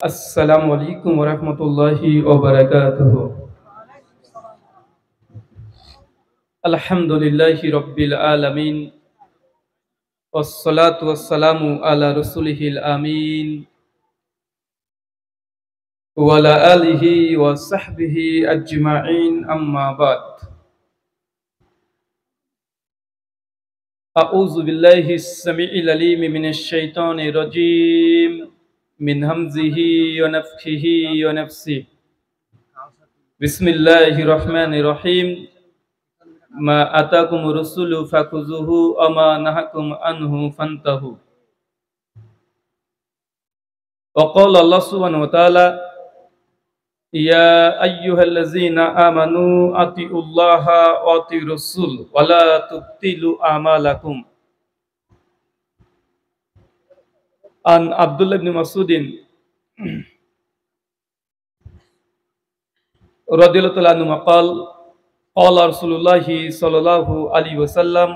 আসসালামু আলাইকুম ওয়া রাহমাতুল্লাহি ওয়া বারাকাতুহু। আলহামদুলিল্লাহি রাব্বিল আলামিন ওয়াসসালাতু ওয়াসসালামু আলা রাসূলিহিল আমিন ওয়া আলা আলিহি ওয়া সাহবিহি আজমাইন আম্মা বাদ। আউযু বিল্লাহিস সামিউল আলিম মিনাশ শাইতানির রাজীম মিন হামজিহি ওয়া নাফখিহি ওয়া নাফসিহি। বিসমিল্লাহির রহমানির রহিম। মা আতাকুমুর রাসূলু ফাখুযুহু ওয়া মা নাহাকুম আনহু ফান্তাহু। ওয়া ক্বালা আল্লাহ সুবহানাহু ওয়া তাআলা ইয়া আইয়ুহাল্লাযীনা আমানু আতিউল্লাহা ওয়া আতিউর রাসূল ওয়া লা তুবতিলু আমালাকুম। আন আব্দুল্লাহ ইবনে মাসউদিন রাদিয়াল্লাহু তাআলা আনহু ক্বাল ক্বালা রাসূলুল্লাহি সাল্লাল্লাহু আলাইহি ওয়াসাল্লাম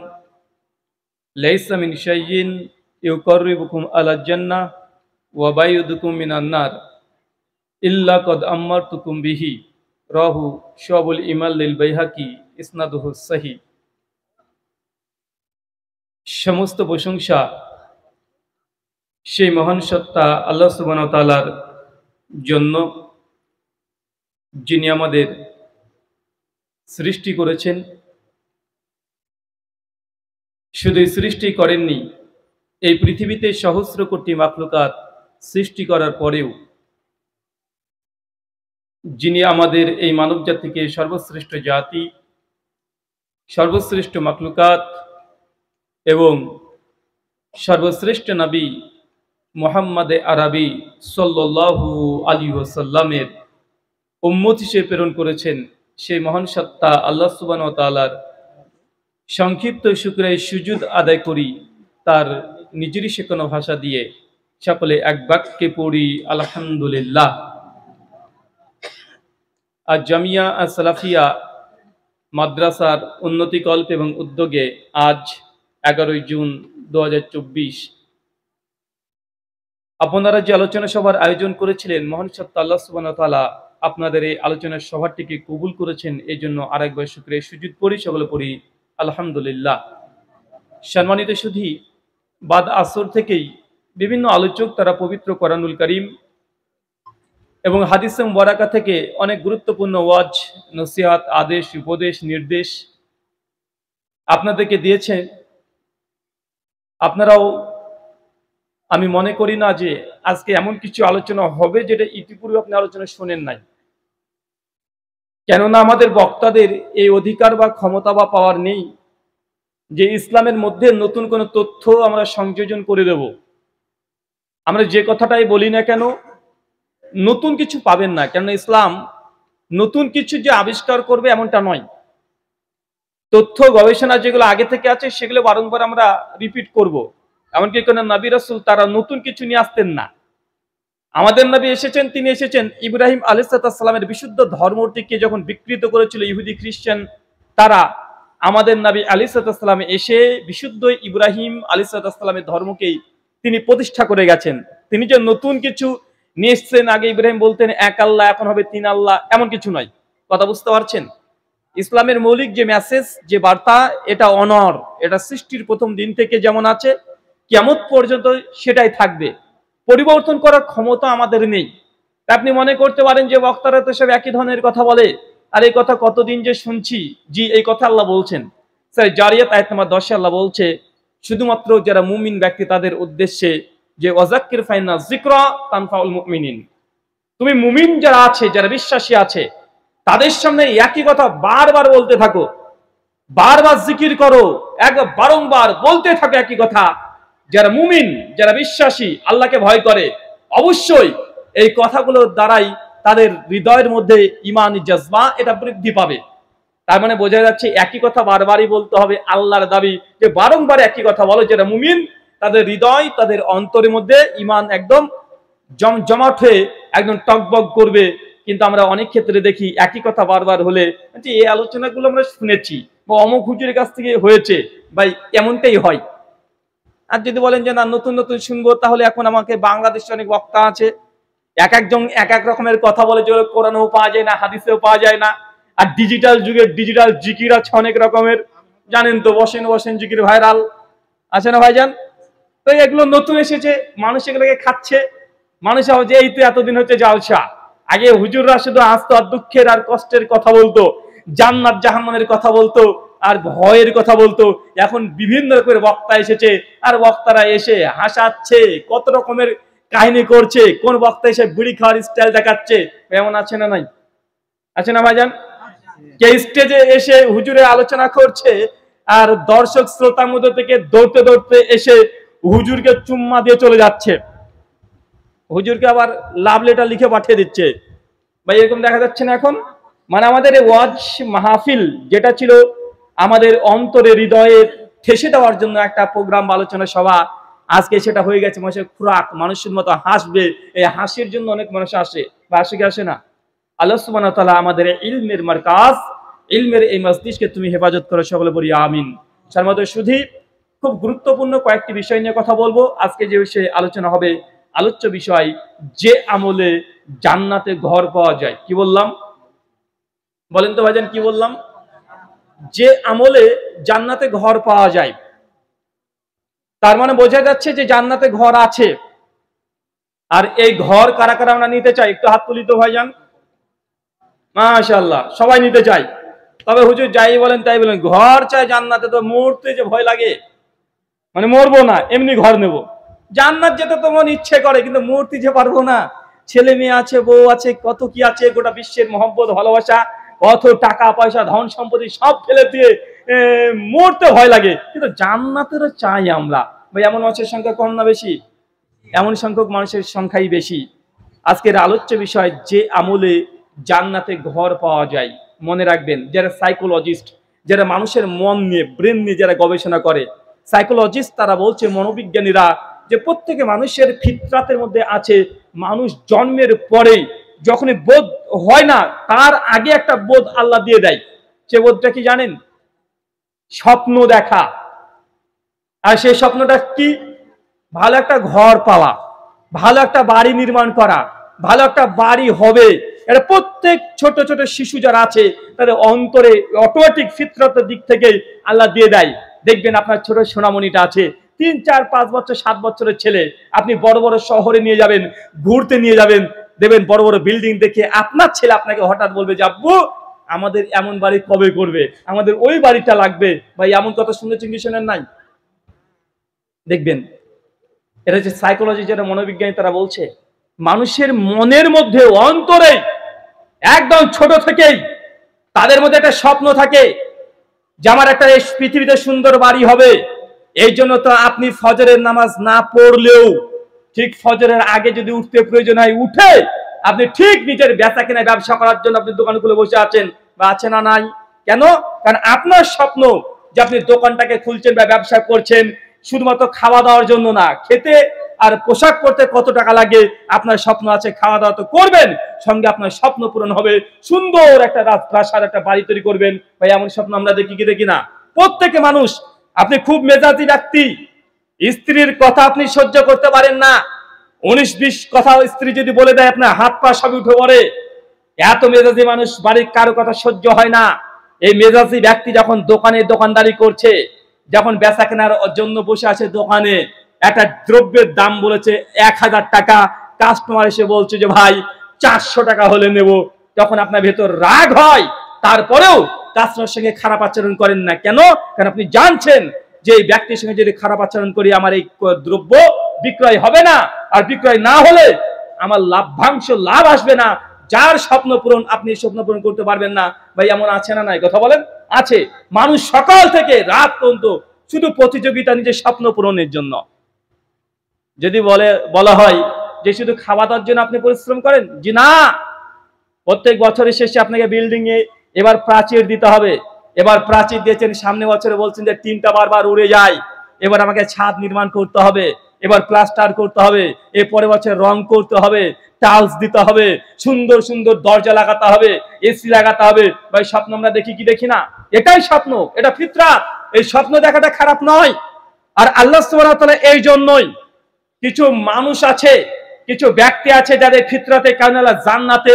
লাইসা মিন শাইইন ইউকাররিবুকুম আলাল জান্নাহ ওয়া বায়ুদুকুম মিনান নার ইল্লা কদ আম্মারতুকুম বিহি। রাহু শুআবুল ঈমান লিল বাইহাকি ইসনাদুহু সহিহ। সমস্ত প্রশংসা সেই মহান সত্তা আল্লাহ সুবহানাহু ওয়া তাআলার জন্য, যিনি আমাদের সৃষ্টি করেছেন। শুধু সৃষ্টি করেননি, এই পৃথিবীতে সহস্র কোটি মাখলুকাত সৃষ্টি করার পরেও যিনি আমাদের এই মানব জাতিকে সর্বশ্রেষ্ঠ জাতি, সর্বশ্রেষ্ঠ মাখলুকাত এবং সর্বশ্রেষ্ঠ নবী মুহাম্মদ আরবি সাল্লাল্লাহু আলাইহি ওয়াসাল্লামের উম্মত হিসেবে প্রেরণ করেছেন, সেই মহান সত্তা আল্লাহ সুবহানাহু ওয়া তাআলার সংক্ষিপ্ত শুকরিয়া সুজুদ আদায় করি তার নিজেরই শেখানো ভাষা দিয়ে। সকলে এক বাক্যে পড়ি আলহামদুলিল্লাহ। আজ জামিয়া সালাফিয়া মাদ্রাসার উন্নতিকল্প এবং উদ্যোগে আজ 11 জুন 2024 আপনারা যে আলোচনা সভার আয়োজন করেছিলেন, মহান সত্তা আল্লাহ সুবহানাহু ওয়া তাআলা আপনাদের এই আলোচনা সভাটিকে কবুল করেছেন। এই জন্য আরেকবার শুকরিয়া সুজুদ করি, সকলে পড়ি আলহামদুলিল্লাহ। সম্মানিত সুধী, বাদ আসর থেকেই বিভিন্ন আলোচক তারা পবিত্র কোরআনুল কারীম এবং হাদিসে মুবারাকা থেকে অনেক গুরুত্বপূর্ণ ওয়াজ, নসিহত, আদেশ, উপদেশ, নির্দেশ আপনাদেরকে দিয়েছেন। আপনারাও, আমি মনে করি না যে আজকে এমন কিছু আলোচনা হবে যেটা ইতিপূর্বে আপনি আলোচনা শোনেন নাই। কেননা আমাদের বক্তাদের এই অধিকার বা ক্ষমতা বা পাওয়ার নেই যে ইসলামের মধ্যে নতুন কোনো তথ্য আমরা সংযোজন করে দেব। আমরা যে কথাটাই বলি না কেন, নতুন কিছু পাবেন না, কেননা ইসলাম নতুন কিছু যে আবিষ্কার করবে এমনটা নয়। তথ্য গবেষণা যেগুলো আগে থেকে আছে সেগুলো বারংবার আমরা রিপিট করব। এমনকি কোনো নবী রাসূল তারা নতুন কিছু নিয়ে আসতেন না। আমাদের নবী এসেছেন, তিনি এসেছেন ইব্রাহিম আলাইহিস সালামের বিশুদ্ধ ধর্মটিকে যখন বিকৃত করেছিল ইহুদি খ্রিস্টান, তারা আমাদের নবী আলাইহিস সালাম এসে বিশুদ্ধ ইব্রাহিম আলাইহিস সালামের ধর্মকেই তিনি প্রতিষ্ঠা করে গেছেন। তিনি যে নতুন কিছু নিয়ে এসেছেন, আগে ইব্রাহিম বলতেন এক আল্লাহ, এখন হবে তিন আল্লাহ, এমন কিছু নয়। কথা বুঝতে পারছেন? ইসলামের মৌলিক যে মেসেজ, যে বার্তা, এটা অনর, এটা সৃষ্টির প্রথম দিন থেকে যেমন আছে কিয়ামত পর্যন্ত সেটাই থাকবে। পরিবর্তন করার ক্ষমতা আমাদের নেই। আপনি মনে করতে পারেন যে বক্তারা তো সব একই ধরনের কথা বলে, আর এই কথা কতদিন যে শুনছি। জি, এই কথা আল্লাহ বলছেন। স্যার জারিয়াত আয়াত নাম্বার 10 আল্লাহ বলছে শুধুমাত্র যারা মুমিন ব্যক্তি তাদের উদ্দেশ্যে যে ওয়াজাক্কির ফাইনা যিকরা তানফাউল মুমিনিন। তুমি মুমিন যারা আছে, যারা বিশ্বাসী আছে, তাদের সামনে একই কথা বারবার বলতে থাকো, বারবার জিকির করো, বারংবার বলতে থাকো একই কথা। যারা মুমিন, যারা বিশ্বাসী, আল্লাহকে ভয় করে, অবশ্যই এই কথাগুলোর দ্বারাই তাদের হৃদয়ের মধ্যে ঈমানি জজবা এটা বৃদ্ধি পাবে। তার মানে বোঝা যাচ্ছে একই কথা বারবারই বলতে হবে। আল্লাহর দাবি যে বারংবার একই কথা বলো। যারা মুমিন, তাদের হৃদয়, তাদের অন্তরের মধ্যে ঈমান একদম জমজমাট হয়ে একদম টকবক করবে। কিন্তু আমরা অনেক ক্ষেত্রে দেখি একই কথা বারবার হলে যে এই আলোচনাগুলো আমরা শুনেছি বা অমুক হুজুরের কাছ থেকে হয়েছে, ভাই এমনটাই হয়। আর যদি বলেন যে না নতুন নতুন শুনবো, তাহলে এখন আমাকে বাংলাদেশে অনেক বক্তা আছে, এক একজন এক এক রকমের কথা বলে, যেগুলো কোরআনেও পাওয়া যায় না, হাদিসেও পাওয়া যায় না। আর ডিজিটাল যুগে ডিজিটাল জিকির আছে অনেক রকমের, জানেন তো, বসেন বসেন জিকির ভাইরাল আছে না ভাইজান? তো এগুলো নতুন এসেছে, মানুষ এগুলোকে খাচ্ছে। মানুষ যে এই তো এতদিন হচ্ছে জালসা। আগে হুজুররা শুধু আসতো আর দুঃখের আর কষ্টের কথা বলতো, জান্নাত জাহান্নামের কথা বলতো, আর ভয়ের কথা বলতো। এখন বিভিন্ন রকমের বক্তা এসেছে, আর বক্তারা এসে হাসাচ্ছে, কত রকমের কাহিনী করছে। কোন বক্তা এসে বিড়ি খাওয়ার স্টাইল দেখাচ্ছে, এমন আছে না নাই? আছে না ভাইজান? কে স্টেজে এসে হুজুরের আলোচনা করছে, আর দর্শক শ্রোতার মধ্যে থেকে দৌড়তে দৌড়তে এসে হুজুরকে চুম্মা দিয়ে চলে যাচ্ছে, হুজুরকে আবার লাভ লেটার লিখে পাঠিয়ে দিচ্ছে। ভাই এরকম দেখা যাচ্ছে না এখন? মানে আমাদের এই ওয়াজ মাহফিল যেটা ছিল আমাদের অন্তরে হৃদয়ে ঠেসে দেওয়ার জন্য একটা প্রোগ্রাম, আলোচনা সভা, আজকে সেটা হয়ে গেছে মানুষের খোরাক, মানুষের মতো হাসবে, এই হাসির জন্য অনেক মানুষ আসে বা আসে কি আসে না? আল্লাহ সুবহানাহু ওয়া তাআলা আমাদের ইলমের মারকাজ, ইলমের এই মজলিসকে তুমি হেফাজত করো, সকলে বলি আমিন। সারমত শুধু খুব গুরুত্বপূর্ণ কয়েকটি বিষয় নিয়ে কথা বলবো আজকে। যে বিষয়ে আলোচনা হবে, আলোচ্য বিষয়, যে আমলে জান্নাতে ঘর পাওয়া যায়। কি বললাম বলেন তো ভাইজান, কি বললাম? যে আমলে জান্নাতে ঘর পাওয়া যায়, তার মানে বোঝা যাচ্ছে যে জান্নাতে ঘর আছে। আর এই ঘর কারা কারা আমরা নিতে চাই? একটু হাত তুলি তো ভাইজান। মাশাআল্লাহ, সবাই নিতে চাই। তবে হুজুর যাই বলেন তাই বলেন, ঘর চাই জান্নাতে, তো মরতে যে ভয় লাগে, মানে মরবো না এমনি ঘর নেব। জান্নাত যেতে তো মন ইচ্ছে করে, কিন্তু মরতে যে পারবো না। ছেলে মেয়ে আছে, বউ আছে, কত কি আছে, গোটা বিশ্বের মহব্বত ভালোবাসা, অত টাকা পয়সা ধন সম্পত্তি সব ফেলে দিয়ে মরতে ভয় লাগে, কিন্তু জান্নাতেরও চাই আমরা। ভাই এমন মানুষের সংখ্যা কম না বেশি? এমন সংখ্যক মানুষের সংখ্যাই বেশি। আজকের আলোচ্য বিষয়, যে আমলে জান্নাতে ঘর পাওয়া যায়। মনে রাখবেন, যারা সাইকোলজিস্ট, যারা মানুষের মন নিয়ে, ব্রেন নিয়ে যারা গবেষণা করে, সাইকোলজিস্ট, তারা বলছে, মনোবিজ্ঞানীরা, যে প্রত্যেকে মানুষের ফিতরাতের মধ্যে আছে, মানুষ জন্মের পরেই যখনই বোধ হয় না, তার আগে একটা বোধ আল্লাহ দিয়ে দেয়। সে বোধটা কি জানেন? স্বপ্ন দেখা। আর সেই স্বপ্নটা কি? ভালো একটা ঘর পাওয়া, ভালো একটা বাড়ি নির্মাণ করা, ভালো একটা বাড়ি হবে। এটা প্রত্যেক ছোট ছোট শিশু যারা আছে তাদের অন্তরে অটোমেটিক ফিতরতের দিক থেকে আল্লাহ দিয়ে দেয়। দেখবেন আপনার ছোট সোনামণিটা আছে, 3, 4, 5 বছর 7 বছরের ছেলে, আপনি বড় বড় শহরে নিয়ে যাবেন, ঘুরতে নিয়ে যাবেন, দেখবেন বড় বড় বিল্ডিং দেখে আপনার ছেলে আপনাকে হঠাৎ বলবে যে আব্বু আমাদের এমন বাড়ি কবে করবে, আমাদের ওই বাড়িটা লাগবে। ভাই এমন কথা শুনেছেন কি শোনেন নাই? দেখবেন, এটা হচ্ছে সাইকোলজি, যেটা মনোবিজ্ঞানী তারা বলছে, মানুষের মনের মধ্যে, অন্তরে, একদম ছোট থেকেই তাদের মধ্যে একটা স্বপ্ন থাকে যে আমার একটা এই পৃথিবীতে সুন্দর বাড়ি হবে। এই জন্য তো আপনি ফজরের নামাজ না পড়লেও ঠিক ফজরের আগে যদি উঠতে প্রয়োজন হয়, উঠে আপনি ঠিক নিজের বেচা কেনা ব্যবসা করার জন্য আপনি দোকান খুলে বসে আছেন, বা আছে না নাই? কেন? কারণ আপনার স্বপ্ন যে আপনি দোকানটাকে খুলছেন বা ব্যবসা করছেন শুধুমাত্র খাওয়া দাওয়ার জন্য না। খেতে আর পোশাক পরতে কত টাকা লাগে, আপনার স্বপ্ন আছে খাওয়া দাওয়া তো করবেন, সঙ্গে আপনার স্বপ্ন পূরণ হবে, সুন্দর একটা রাজপ্রাসাদ, একটা বাড়ি তৈরি করবেন। ভাই এমন স্বপ্ন আমরা দেখি কি দেখি না? প্রত্যেকে মানুষ। আপনি খুব মেজাজি ব্যক্তি, স্ত্রীর কথা আপনি সহ্য করতে পারেন না, 19-20 কথা স্ত্রী যদি বলে দেয় আপনার হাত পা সব উঠে পড়ে। এত মেজাজি মানুষ, বাড়ির কারো কথা সহ্য হয় না। এই মেজাজি ব্যক্তি যখন দোকানে দোকানদারি করছে, যখন বেচা কেনার জন্য বসে আছে দোকানে, একটা দ্রব্যের দাম বলেছে 1000 টাকা, কাস্টমার এসে বলছে যে ভাই 400 টাকা হলে নেব, তখন আপনার ভেতর রাগ হয়, তারপরেও কাস্টমারের সঙ্গে খারাপ আচরণ করেন না। কেন? কারণ আপনি জানছেন যে এই ব্যক্তির সঙ্গে যদি খারাপ আচরণ করি আমার এই দ্রব্য বিক্রয় হবে না, আর বিক্রয় না হলে আমার লাভ আসবে না। যার স্বপ্ন পূরণ, আপনি স্বপ্ন পূরণ করতে পারবেন না। ভাই এমন আছে না নাই? কথা বলেন। আছে। মানুষ সকাল থেকে রাত পর্যন্ত শুধু প্রতিযোগিতা নিজের স্বপ্ন পূরণের জন্য। যদি বলা হয় যে শুধু খাওয়া দাওয়ার জন্য আপনি পরিশ্রম করেন, জি না। প্রত্যেক বছরের শেষে আপনাকে বিল্ডিং এ এবার প্রাচীর দিতে হবে। এবার প্রাচীর দিয়েছেন, সামনে বছরে বলছেন যে টিনটা বারবার উড়ে যায়, এবার আমাকে ছাদ নির্মাণ করতে হবে, এবার প্লাস্টার করতে হবে, এরপরে বছর রং করতে হবে, টাইলস দিতে হবে, সুন্দর সুন্দর দরজা লাগাতে হবে, এসি লাগাতে হবে। ভাই স্বপ্ন আমরা দেখি কি দেখি না? এটাই স্বপ্ন, এটা ফিতরাত। এই স্বপ্ন দেখাটা খারাপ নয়। আর আল্লাহ সুবহানাহু ওয়া তাআলা এই জন্যই কিছু মানুষ আছে কিছু ব্যক্তি আছে যাদের ফিতরাতে কারণে আল্লাহ জান্নাতে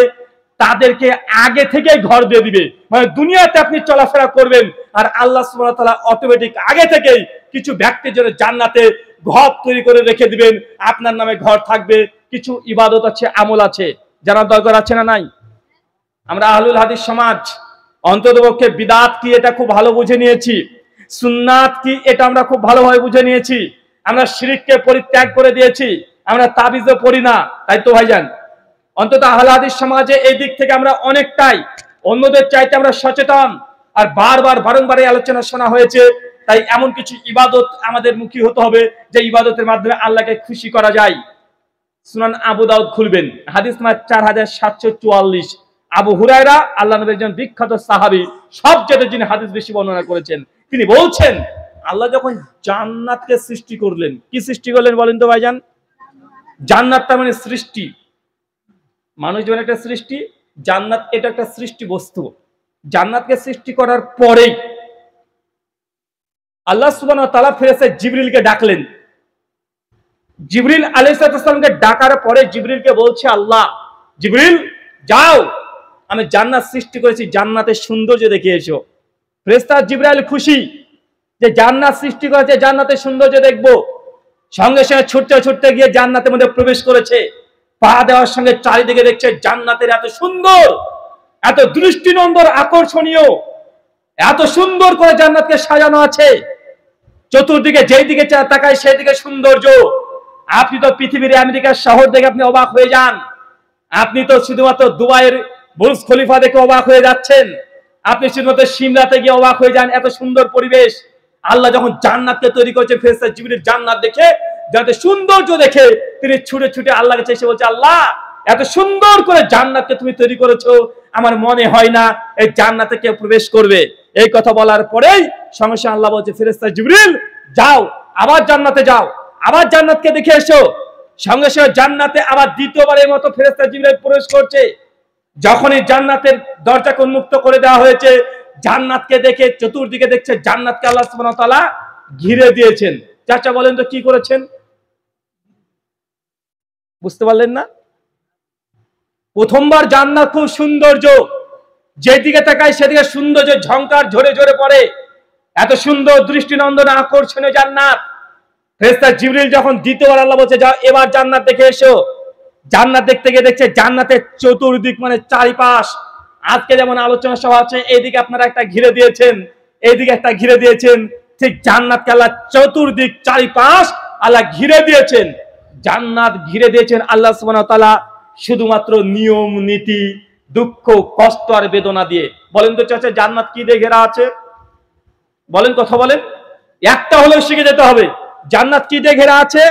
তাদেরকে আগে থেকে ঘর দিয়ে দিবে, মানে দুনিয়াতে আপনি চলাফেরা করবেন আর আল্লাহ সুবহানাহু ওয়া তাআলা অটোমেটিক আগে থেকেই কিছু ব্যক্তির জন্য জান্নাতে ঘর তৈরি করে রেখে দিবেন, আপনার নামে ঘর থাকবে। কিছু ইবাদত আছে, আমল আছে, জানার দরকার আছে না নাই? আমরা আহলুল হাদিস সমাজ অন্ততপক্ষে বিদআত কি এটা খুব ভালো বুঝে নিয়েছি, সুন্নাত কি এটা আমরা খুব ভালোভাবে বুঝে নিয়েছি। আমরা শিরককে পরিত্যাগ করে দিয়েছি, আমরা তাবিজও পড়ি না, তাই তো ভাইজান? অন্তত আহলে হাদিস সমাজে এই দিক থেকে আমরা অনেকটাই অন্যদের চাইতে আমরা সচেতন। আর বারবার বারংবার এই আলোচনা শোনা হয়েছে, তাই এমন কিছু ইবাদত আমাদের মুখী হতে হবে যে ইবাদতের মাধ্যমে আল্লাহকে খুশি করা যায়। সুনান আবু দাউদ খুলবেন, হাদিস নাম্বার 4744। আবু হুরায়রা আল্লাহ নবীর একজন বিখ্যাত সাহাবী, সবচেয়ে যিনি হাদিস বেশি বর্ণনা করেছেন, তিনি বলছেন আল্লাহ যখন জান্নাতকে সৃষ্টি করলেন, কি সৃষ্টি করলেন বলেন তো ভাইজান? জান্নাতটা মানে সৃষ্টি, মানুষ যেমন একটা সৃষ্টি, জান্নাত এটা একটা সৃষ্টি বস্তু। জান্নাতকে সৃষ্টি করার পরেই আল্লাহ সুবহানাহু ওয়া তাআলা ফেরেশতা জিবরিলকে ডাকলেন। জিবরিল আলাইহিস সালামকে ডাকার পরে জিবরিলকে বলছে আল্লাহ, জিবরিল যাও, আমি জান্নাত সৃষ্টি করেছি, জান্নাতের সৌন্দর্য দেখে এসো। ফেরেশতা জিবরাইল খুশি যে জান্নাত সৃষ্টি করেছে, জান্নাতের সৌন্দর্য দেখবো। সঙ্গে সঙ্গে ছুটতে ছুটতে গিয়ে জান্নাতের মধ্যে প্রবেশ করেছে। পা দেওয়ার সঙ্গে চারিদিকে দেখছে জান্নাতের এত সুন্দর, এত দৃষ্টিনন্দন, আকর্ষণীয়, এত সুন্দর করে জান্নাতকে সাজানো আছে। চতুর্দিকে যেই দিকে তাকায় সেই দিকে সৌন্দর্য। আপনি তো পৃথিবীর আমেরিকার শহর দেখে আপনি অবাক হয়ে যান, আপনি তো শুধুমাত্র দুবাইয়ের বুর্জ খলিফা দেখে অবাক হয়ে যাচ্ছেন, আপনি শুধুমাত্র সিমলাতে গিয়ে অবাক হয়ে যান, এত সুন্দর পরিবেশ। আল্লাহ যখন জান্নাতকে তৈরি করেছে, ফেরেশতা জিবরিল জান্নাত দেখে, যাতে সৌন্দর্য দেখে তিনি ছুটে ছুটে আল্লাহর কাছে এসে বলছে, আল্লাহ এত সুন্দর করে জান্নাতকে তুমি তৈরি করেছো, আমার মনে হয় না এই জান্নাতে কেউ প্রবেশ করবে। এই কথা বলার পরেই সঙ্গে সঙ্গে আল্লাহ বলছে, ফেরেশতা জিবরিল যাও, আবার জান্নাতে যাও, আবার জান্নাতকে দেখে এসো। সঙ্গে সঙ্গে জান্নাতে আবার দ্বিতীয়বারের মতো ফেরেশতা জিবরিল প্রবেশ করছে। যখনই জান্নাতের দরজাকে উন্মুক্ত করে দেওয়া হয়েছে, জান্নাতকে দেখে চতুর্দিকে দেখছে জান্নাতকে আল্লাহ সুবহানাহু ওয়া তাআলা ঘিরে দিয়েছেন। চাচা বলেন তো কি করেছেন? বুঝতে পারলেন না? প্রথমবার জান্নাত খুব সৌন্দর্য, যেদিকে তাকায় সেদিকে সৌন্দর্য ঝংকার ঝরে ঝরে পড়ে, এত সুন্দর দৃষ্টিনন্দন আকর্ষণীয় জান্নাত। ফেরেশতা জিবরিল যখন দ্বিতীয়বার আল্লাহ বলছে যাও এবার জান্নাত দেখে এসো, জান্নাত দেখতে গিয়ে দেখছে জান্নাতের চতুর্দিক মানে চারিপাশ, আজকে যেমন আলোচনা সভা আছে এইদিকে আপনারা একটা ঘিরে দিয়েছেন, এইদিকে একটা ঘিরে দিয়েছেন, ঠিক জান্নাতকে আল্লাহ চতুর্দিক চারিপাশ আল্লাহ ঘিরে দিয়েছেন। জান্নাত ঘিরে দিয়েছেন আল্লাহ সুবহানাহু ওয়া তাআলা শুধুমাত্র নিয়ম নীতি, দুঃখ কষ্ট আর বেদনা দিয়ে। বলেন তো চাচা জান্নাত কি দিয়ে ঘেরা আছে? বলেন, কথা বলেন, একটা হলেও শিখে যেতে হবে। জান্নাত কি দিয়ে ঘেরা আছে?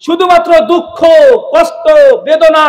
শুধুমাত্র দুঃখ কষ্ট বেদনা,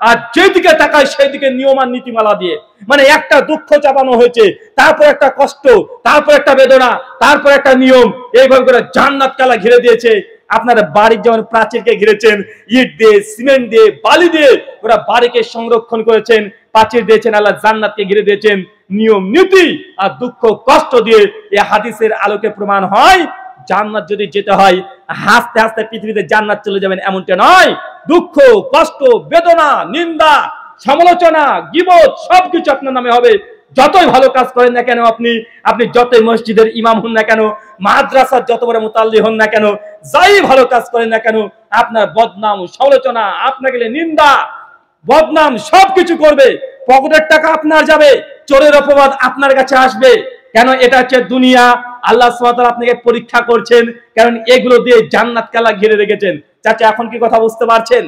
আর যেদিকে তাকায় সেই দিকে নিয়ম আর নীতিমালা দিয়ে। মানে একটা দুঃখ চাপানো হয়েছে, তারপর একটা কষ্ট, তারপর একটা বেদনা, তারপর একটা নিয়ম, এইভাবে করে জান্নাত কালা ঘিরে দিয়েছে। আপনারা বাড়ির যেমন প্রাচীরকে ঘিরেছেন ইট দিয়ে, সিমেন্ট দিয়ে, বালি দিয়ে, ওরা বাড়িকে সংরক্ষণ করেছেন, প্রাচীর দিয়েছেন, আল্লাহ জান্নাতকে ঘিরে দিয়েছেন নিয়ম নীতি আর দুঃখ কষ্ট দিয়ে। এই হাদিসের আলোকে প্রমাণ হয় জান্নাত যদি যেতে হয় হাসতে হাসতে পৃথিবীতে জান্নাত চলে যাবেন এমনটা নয়। দুঃখ কষ্ট বেদনা নিন্দা সমালোচনা গীবত সবকিছু আপনার নামে হবে। যতই ভালো কাজ করেন না কেন, আপনি যতই মসজিদের ইমাম হন না কেন, মাদ্রাসার যত বড় মুতাল্লি হন না কেন, যাই ভালো কাজ করেন না কেন, আপনার বদনাম সমালোচনা, আপনাকে নিন্দা বদনাম সবকিছু করবে। পকেটের টাকা আপনার যাবে, চোরের অপবাদ আপনার কাছে আসবে। কেন? এটা হচ্ছে দুনিয়া। আল্লাহ সুবহানাহু ওয়া তাআলা আপনাকে পরীক্ষা করছেন, কারণ এগুলো দিয়ে জান্নাত কালা ঘিরে রেখেছেন। চাচা এখন কি কথা বুঝতে পারছেন?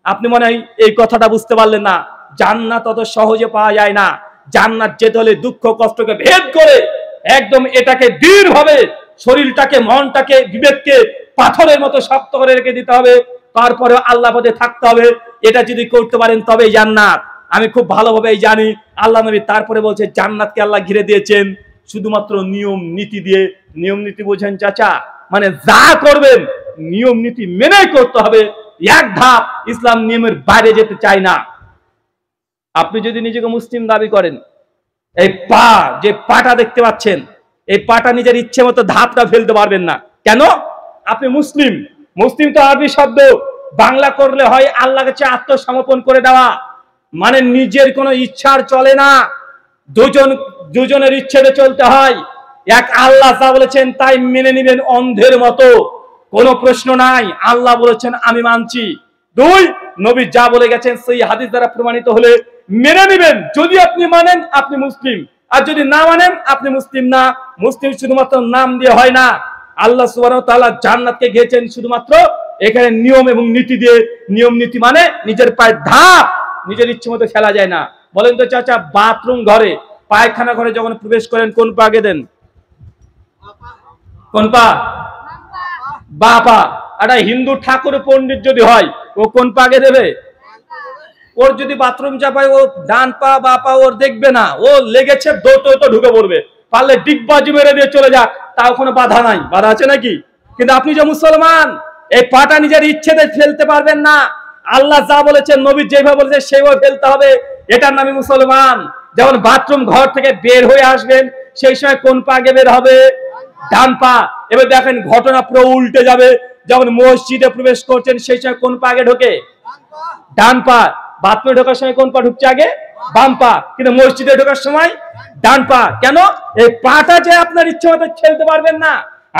আপনি মনে হয় এই কথাটা বুঝতে পারলেন না। জান্নাত অত সহজে পাওয়া যায় না। জান্নাত যেতে হলে দুঃখ কষ্টকে ভেদ করে একদম এটাকে দৃঢ়ভাবে শরীরটাকে, মনটাকে, বিবেককে পাথরের মতো শক্ত করে রেখে দিতে হবে। তারপরে আল্লাহ পথে থাকতে হবে। এটা যদি করতে পারেন তবেই জান্নাত। আমি খুব ভালোভাবেই জানি আল্লাহ নবী তারপরে বলছে জান্নাতকে আল্লাহ ঘিরে দিয়েছেন শুধুমাত্র নিয়ম নীতি দিয়ে। নিয়ম নীতি বোঝেন চাচা? মানে যা করবেন নিয়ম নীতি মেনে করতে হবে। এক ধাপ ইসলাম নিয়মের বাইরে যেতে চায় না। আপনি যদি নিজেকে মুসলিম দাবি করেন, এই পা যে পাটা দেখতে পাচ্ছেন, এই পাটা নিজের ইচ্ছে মতো ধাপটা ফেলতে পারবেন না। কেন? আপনি মুসলিম। মুসলিম তো আরবি শব্দ, বাংলা করলে হয় আল্লাহর কাছে আত্মসমর্পণ করে দেওয়া, মানে নিজের কোনো ইচ্ছার চলে না, দুজনের ইচ্ছেতে চলতে হয়। এক আল্লাহ যা বলেছেন তাই মেনে নেবেন অন্ধের মতো, কোনো প্রশ্ন নাই। আল্লাহ বলেছেন আমি মানছি। দুই, নবী যা বলে গেছেন সেই হাদিস দ্বারা প্রমাণিত হলে মেনে নেবেন। যদি আপনি মানেন আপনি মুসলিম, আর যদি না মানেন আপনি মুসলিম না। মুসলিম শুধুমাত্র নাম দিয়ে হয় না। আল্লাহ সুবহানাহু ওয়া তাআলা জান্নাতকে গিয়েছেন শুধুমাত্র এখানে নিয়ম এবং নীতি দিয়ে। নিয়ম নীতি মানে নিজের পায়ে ধাপ নিজের ইচ্ছে মতো ফেলা যায় না। বলেন তো চাচা, বাথরুম ঘরে পায়খানা ঘরে যখন প্রবেশ করেন কোন পা আগে দেন? কোন পা? বা পা। একটা হিন্দু ঠাকুর পণ্ডিত যদি হয় ও কোন পা আগে দেবে? ওর যদি বাথরুম চাপায় ও ডান পা বা পা ওর দেখবে না, ও লেগেছে দৌড়তে ঢুকে পড়বে, পারলে ডিগবাজি মেরে দিয়ে চলে যাক, তাও কোনো বাধা নাই। বাধা আছে নাকি? কিন্তু আপনি যে মুসলমান, এই পাটা নিজের ইচ্ছেতে ফেলতে পারবেন না। আল্লাহ যা বলেছেন, নবী যেভাবে বলেছে সেইভাবে ফেলতে হবে, এটার নামই মুসলমান। যেমন বাথরুম ঘর থেকে বের হয়ে আসবেন সেই সময় কোন পা আগে বের হবে? ডান পা। এবার দেখেন ঘটনা পুরো উল্টে যাবে। যখন মসজিদে প্রবেশ করছেন সেই সময় কোন পা আগে ঢোকে? ডান পা। বাথরুমে ঢোকার সময় কোন পা ঢুকছে আগে? বাম পা। কিন্তু মসজিদে ঢোকার সময় ডান পা। কেন? এই পাটা যে আপনার ইচ্ছে মতো খেলতে পারবেন না।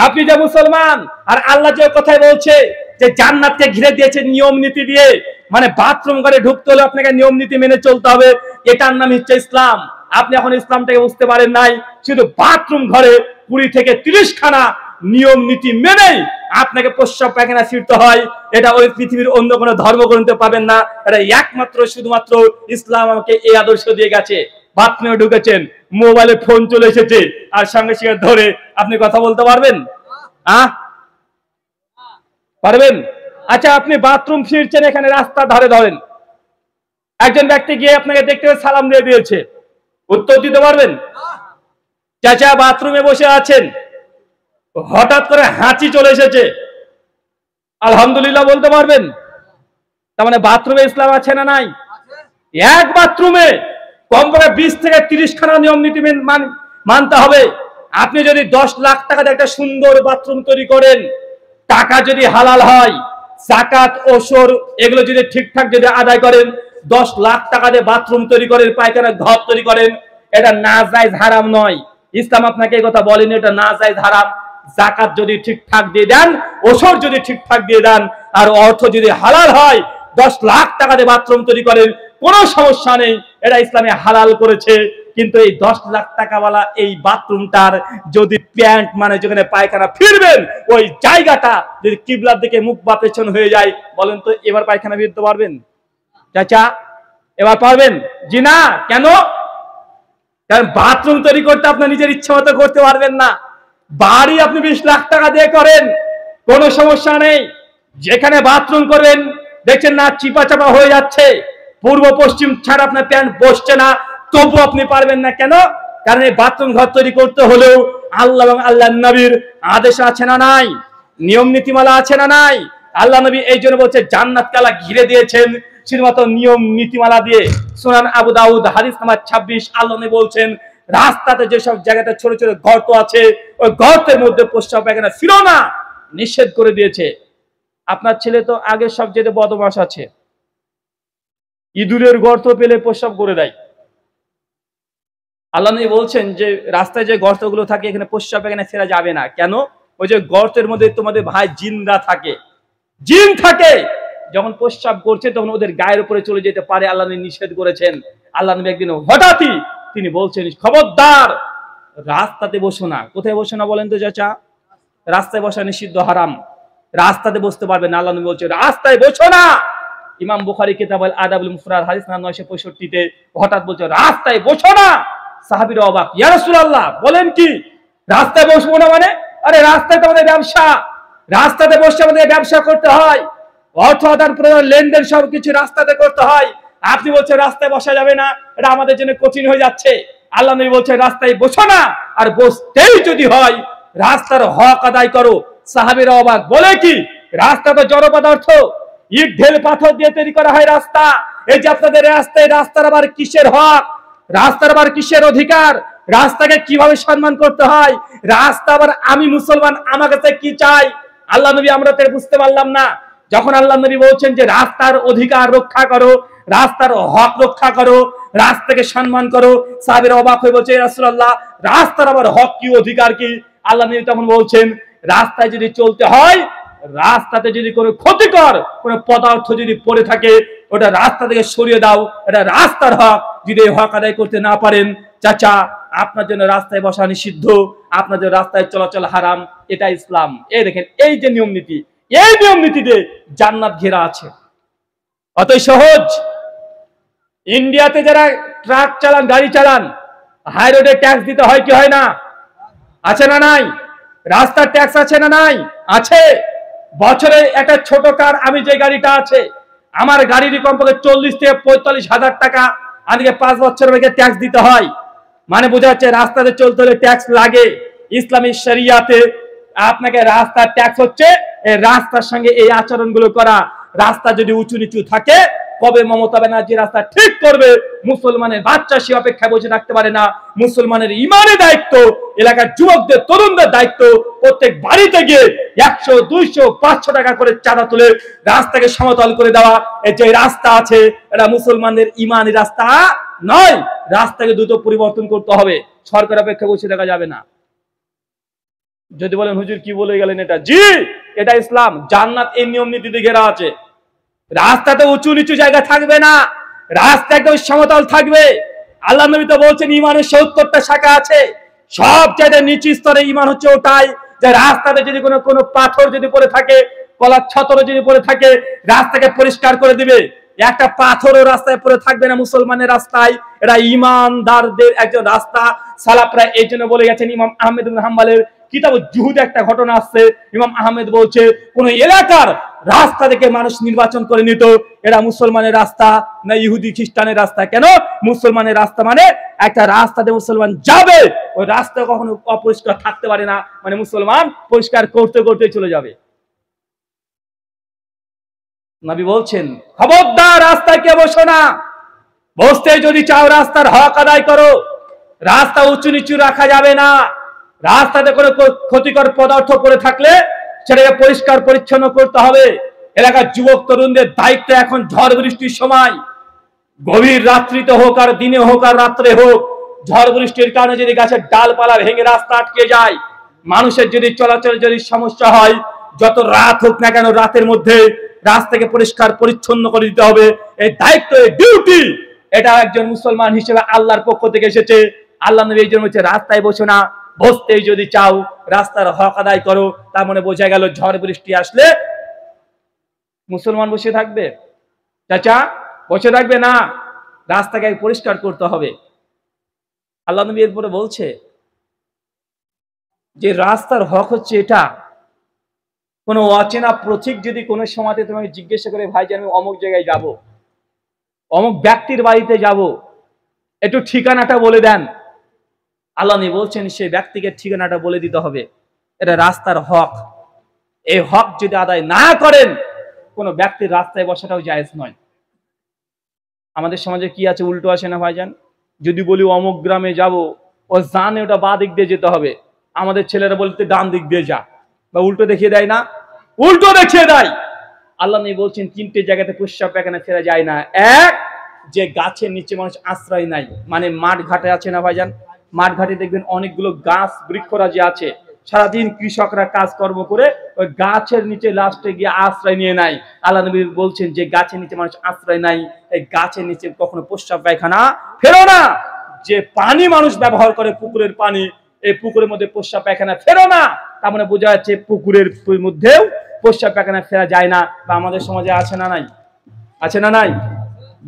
আপনি যে মুসলমান, আর আল্লাহ যে কথাই বলছে যে জান্নাতকে ঘিরে দিয়েছে নিয়ম নীতি দিয়ে, মানে বাথরুম ঘরে ঢুকতে হলে আপনাকে নিয়ম নীতি মেনে চলতে হবে, এটার নাম হচ্ছে ইসলাম। আপনি এখন ইসলামটাকে বুঝতে পারেন নাই, শুধু বাথরুম ঘরে 20 থেকে 30 খানা নিয়ম নীতি মেনেই আপনাকে প্রস্রাব পায়খানা ছিঁড়তে হয়। এটা ওই পৃথিবীর অন্য কোনো ধর্মগ্রন্থে পাবেন না। এটা একমাত্র শুধুমাত্র ইসলাম আমাকে এই আদর্শ দিয়ে গেছে। বাথরুমে ঢুকেছেন, মোবাইলে ফোন চলে এসেছে, আর সঙ্গে সঙ্গে ধরে আপনি কথা বলতে পারবেন? পারবেন? আচ্ছা, আপনি বাথরুম ফিরছেন, এখানে রাস্তার ধারে ধরেন, একজন ব্যক্তি গিয়ে আপনাকে দেখতে সালাম দিয়ে দিয়েছে, উত্তর দিতে পারবেন? চাচা বাথরুমে বসে আছেন, হঠাৎ করে হাঁচি চলে এসেছে, আলহামদুলিল্লাহ বলতে পারবেন? তার মানে বাথরুমে ইসলাম আছে না নাই? এক বাথরুমে কমপক্ষে 20 থেকে 30 খানা নিয়ম নীতি মানতে হবে। আপনি যদি 10 লাখ টাকাতে একটা সুন্দর বাথরুম তৈরি করেন, টাকা যদি হালাল হয়, যাকাত ওসর এগুলো যদি ঠিকঠাক যদি আদায় করেন, 10 লাখ টাকা দিয়ে বাথরুম তৈরি করেন, পায়খানা ঘর তৈরি করেন, এটা নাজায়েজ হারাম নয়। ইসলাম আপনাকে এই কথা বলেনি এটা নাজায়েজ হারাম। যাকাত যদি ঠিকঠাক দিয়ে দেন, ওসর যদি ঠিকঠাক দিয়ে দেন, আর অর্থ যদি হালাল হয়, 10 লাখ টাকা দিয়ে বাথরুম তৈরি করেন, কোনো সমস্যা নেই, এটা ইসলামে হালাল করেছে। কিন্তু এই 10 লাখ টাকাওয়ালা এই বাথরুমটার যদি প্যান্ট মানে যেখানে পায়খানা ফিরবেন ওই জায়গাটা যদি কিবলার দিকে মুখ বা পেছন হয়ে যায়, বলেন তো এবার পায়খানা ফিরতে পারবেন? চাচা এবার পারবেন? জি না। কেন? কারণ বাথরুম তৈরি করতে আপনার নিজের ইচ্ছা মতো করতে পারবেন না। বাড়ি আপনি 20 লাখ টাকা দিয়ে করেন, কোনো সমস্যা নেই। যেখানে বাথরুম করবেন দেখছেন না চিপা চাপা হয়ে যাচ্ছে, পূর্ব পশ্চিম ছাড়া আপনার প্যান্ট বসছে না, তবু আপনি পারবেন না। কেন? কারণ এই বাথরুম ঘর তৈরি করতে হলেও আল্লাহ এবং আল্লাহ নবীর আদেশ আছে না নাই? নিয়ম নীতিমালা আছে না নাই? আল্লাহ নবী এই জন্য বলছে জান্নাতকে আল্লাহ ঘিরে দিয়েছেন শুধুমাত্র নিয়ম নীতিমালা দিয়ে। সুনান আবু দাউদ হাদিস নাম্বার 26, আল্লাহ নবী বলছেন রাস্তাতে যেসব জায়গাতে ছোট ছোট গর্ত আছে ওই গর্তের মধ্যে প্রস্রাব পায়খানা ফিরো না, নিষেধ করে দিয়েছে। আপনার ছেলে তো আগে সবচেয়ে বদমাশ আছে, ইঁদুরের গর্ত পেলে প্রস্রাব করে দেয়। আল্লাহ নবী বলছেন যে রাস্তায় যে গর্তগুলো থাকে এখানে প্রস্রাব পায়খানা ফেরা যাবে না। কেন? ওই যে গর্তের মধ্যে তোমাদের ভাই জিনরা থাকে, জিন থাকে, যখন প্রস্রাব করছে তখন ওদের গায়ের উপরে চলে যেতে পারে, আল্লাহ নবী নিষেধ করেছেন। আল্লাহ নবী একদিন হঠাৎই তিনি বলছেন খবরদার রাস্তাতে বসো না। কোথায় বসো না বলেন তো চাচা? রাস্তায় বসা নিষিদ্ধ, হারাম। রাস্তাতে বসতে পারবে না। আল্লাহ নবী বলছে রাস্তায় বসো না। ইমাম বুখারী কিতাবুল আদাবুল মুফরাদ হাদিস নাম্বার 965-তে হঠাৎ বলছে রাস্তায় বসো না। সাহাবীরা অবাক, ইয়া রাসূলুল্লাহ বলেন কি রাস্তায় বসবো না মানে? আরে রাস্তায় তো আমাদের ব্যবসা, রাস্তাতে বসে আমাদের ব্যবসা করতে হয়, অর্থ আদান প্রদান লেনদেন সবকিছু রাস্তাতে করতে হয়। আপনি বলছেন রাস্তায় বসা যাবে না, এটা আমাদের জন্য কঠিন হয়ে যাচ্ছে। আল্লাহ নবী বলছেন রাস্তায় বসো না, আর বসতেই যদি হয় রাস্তার হক আদায় করো। সাহাবীরা অবাক, বলে কি রাস্তা তো জড় পদার্থ, ইট ঢেল পাথর দিয়ে তৈরি করা হয় রাস্তা, এই যে আপনাদের রাস্তায়, রাস্তার আবার কিসের হক, রাস্তার আবার কিসের অধিকার, রাস্তাকে কিভাবে সম্মান করতে হয়, রাস্তা আবার আমি মুসলমান আমার কাছে কি চাই? আল্লাহ নবী আমরা তো বুঝতে পারলাম না। যখন আল্লাহ নবী বলছেন যে রাস্তার অধিকার রক্ষা করো, রাস্তার হক রক্ষা করো, রাস্তাকে সম্মান করো, সাহাবীরা অবাক হয়ে বলছে, ইয়া রাসূলুল্লাহ, রাস্তার আবার হক কি, অধিকার কি? আল্লাহ নবী তখন বলছেন, রাস্তায় যদি চলতে হয়, রাস্তাতে যদি কোনো ক্ষতিকর কোনো পদার্থ যদি পড়ে থাকে, ওটা রাস্তা থেকে সরিয়ে দাও, এটা রাস্তার হক। যদি এই হক আদায় করতে না পারেন, চাচা, আপনার জন্য রাস্তায় বসা নিষিদ্ধ, আপনার জন্য রাস্তায় চলাচল হারাম। এটা ইসলাম। এই দেখেন, এই যে নিয়ম নীতি, এই নিয়ম নীতিতে জান্নাত ঘেরা আছে। অতই সহজ। ইন্ডিয়াতে যারা ট্রাক চালান, গাড়ি চালান, হাই রোডে ট্যাক্স দিতে হয় কি হয় না? আছে না নাই? রাস্তার ট্যাক্স আছে না নাই? আছে। বছরে একটা ছোট কার, আমি যে গাড়িটা আছে, আমার গাড়ির কমপক্ষে 40 থেকে 45 হাজার টাকা আজকে 5 বছর আগে ট্যাক্স দিতে হয়। মানে বোঝা যাচ্ছে রাস্তাতে চলতে হলে ট্যাক্স লাগে। ইসলামী শরিয়াতে আপনাকে রাস্তার ট্যাক্স হচ্ছে এই রাস্তার সঙ্গে এই আচরণগুলো করা। রাস্তা যদি উঁচু নিচু থাকে, কবে মমতা ব্যানার্জি রাস্তা ঠিক করবে? মুসলমানের বাচ্চা সে অপেক্ষা বসে থাকতে পারে না। মুসলমানের ইমানের দায়িত্ব, এলাকার যুবকদের, তরুণদের দায়িত্ব, প্রত্যেক বাড়িতে গিয়ে 100, 200, 500 টাকা করে চাঁদা তুলে রাস্তাকে সমতল করে দেওয়া। এই যে রাস্তা আছে, এটা মুসলমানদের ইমানি রাস্তা নয়। রাস্তাকে দ্রুত পরিবর্তন করতে হবে। সরকার অপেক্ষা বসে দেখা যাবে না। যদি বলেন হুজুর কি বলে গেলেন এটা, জি, এটা ইসলাম। জান্নাত এই নিয়ম নীতিতে ঘেরা আছে। রাস্তাতে উঁচু নিচু জায়গা থাকবে না, রাস্তা একদম সমতল থাকবে। আল্লাহ নবী তো বলছেন ইমানের 70টা শাখা আছে। সবচেয়ে নিচু স্তরে ইমান হচ্ছে ওটাই যে রাস্তাতে যদি কোনো পাথর যদি পড়ে থাকে, কলার ছতর যদি পড়ে থাকে, রাস্তাকে পরিষ্কার করে দিবে। একটা পাথরও রাস্তায় পড়ে থাকবে না মুসলমানের রাস্তায়। এটা ইমানদারদের একজন রাস্তা। সালাফরা এই জন্য বলে গেছেন। ইমাম আহমেদ ইবনে হাম্বলের কিতাব জুহুদ একটা ঘটনা আসছে। ইমাম আহমেদ বলছে, কোন এলাকার রাস্তা থেকে মানুষ নির্বাচন করে নিত, এটা মুসলমানের রাস্তা না ইহুদি খ্রিস্টানের রাস্তা। কেন? মুসলমানের রাস্তা মানে একটা রাস্তাতে মুসলমান যাবে, ওই রাস্তা কখনো অপরিষ্কার থাকতে পারে না। মানে মুসলমান পরিষ্কার করতে করতে চলে যাবে। নবী বলছেন, খবরদার রাস্তায় কে বসো না। বসতে যদি চাও, রাস্তার হক আদায় করো। রাস্তা উঁচু নিচু রাখা যাবে না। রাস্তাতে কোনো ক্ষতিকর পদার্থ পড়ে থাকলে সেটাকে পরিষ্কার পরিচ্ছন্ন করতে হবে। এলাকার যুবক তরুণদের দায়িত্ব। এখন ঝড় বৃষ্টির সময়, গভীর রাত্রিতে হোক আর দিনে হোক আর রাত্রে হোক, ঝড় বৃষ্টির কারণে যদি গাছের ডালপালা ভেঙে রাস্তা আটকে যায়, মানুষের যদি চলাচলের যদি সমস্যা হয়, যত রাত হোক না কেন, রাতের মধ্যে রাস্তাকে পরিষ্কার পরিচ্ছন্ন করে দিতে হবে। এই দায়িত্ব, এই ডিউটি, এটা একজন মুসলমান হিসেবে আল্লাহর পক্ষ থেকে এসেছে। আল্লাহ নবী এই জন্য বলছে, রাস্তায় বসো না, বসতেই যদি চাও রাস্তার হক আদায় করো। তার মানে বোঝা গেল ঝড় বৃষ্টি আসলে মুসলমান বসে থাকবে? চাচা, বসে থাকবে না। রাস্তাকে পরিষ্কার করতে হবে। আল্লাহ নবী এরপরে বলছে যে রাস্তার হক হচ্ছে এটা। কোনো অচেনা প্রতীক যদি কোনো সময়তে তোমাকে জিজ্ঞাসা করে, ভাই আমি অমুক জায়গায় যাব, অমুক ব্যক্তির বাড়িতে যাব, একটু ঠিকানাটা বলে দেন, আল্লাহ নবী বলছেন সেই ব্যক্তিকে ঠিকানাটা বলে দিতে হবে। এটা রাস্তার হক। এই হক যদি আদায় না করেন, কোনো ব্যক্তির রাস্তায় বসাটাও জায়েজ নয়। আমাদের সমাজে কি আছে, উল্টো আসে না ভাইজান? যদি বলি অমুক গ্রামে যাব, ও জানে ওটা বাঁ দিক দিয়ে যেতে হবে, আমাদের ছেলেরা বলতে ডান দিক দিয়ে যা, বা উল্টো দেখিয়ে দেয় না? উল্টো দেখিয়ে দেয়। আল্লাহ নবী বলছেন 3টে জায়গাতে প্রস্রাব পায়খানা ফেরা যায় না। এক, যে গাছের নিচে মানুষ আশ্রয় নাই, মানে মাঠ ঘাটে আছে না ভাইজান, মাঠ ঘাটে দেখবেন অনেকগুলো গাছ বৃক্ষরাজি আছে, সারাদিন কৃষকরা কাজকর্ম করে ওই গাছের নিচে লাস্টে গিয়ে আশ্রয় নিয়ে নেয়। আল্লাহ নবী বলছেন যে গাছের নিচে মানুষ আশ্রয় নাই, এই গাছের নিচে কখনো প্রস্রাব পায়খানা ফেরো না। যে পানি মানুষ ব্যবহার করে, পুকুরের পানি, এই পুকুরের মধ্যে প্রস্রাব পায়খানা ফেরো না। তার মানে বোঝা যাচ্ছে পুকুরের মধ্যেও প্রস্রাব পায়খানা ফেরা যায় না। বা আমাদের সমাজে আছে না নাই? আছে না নাই?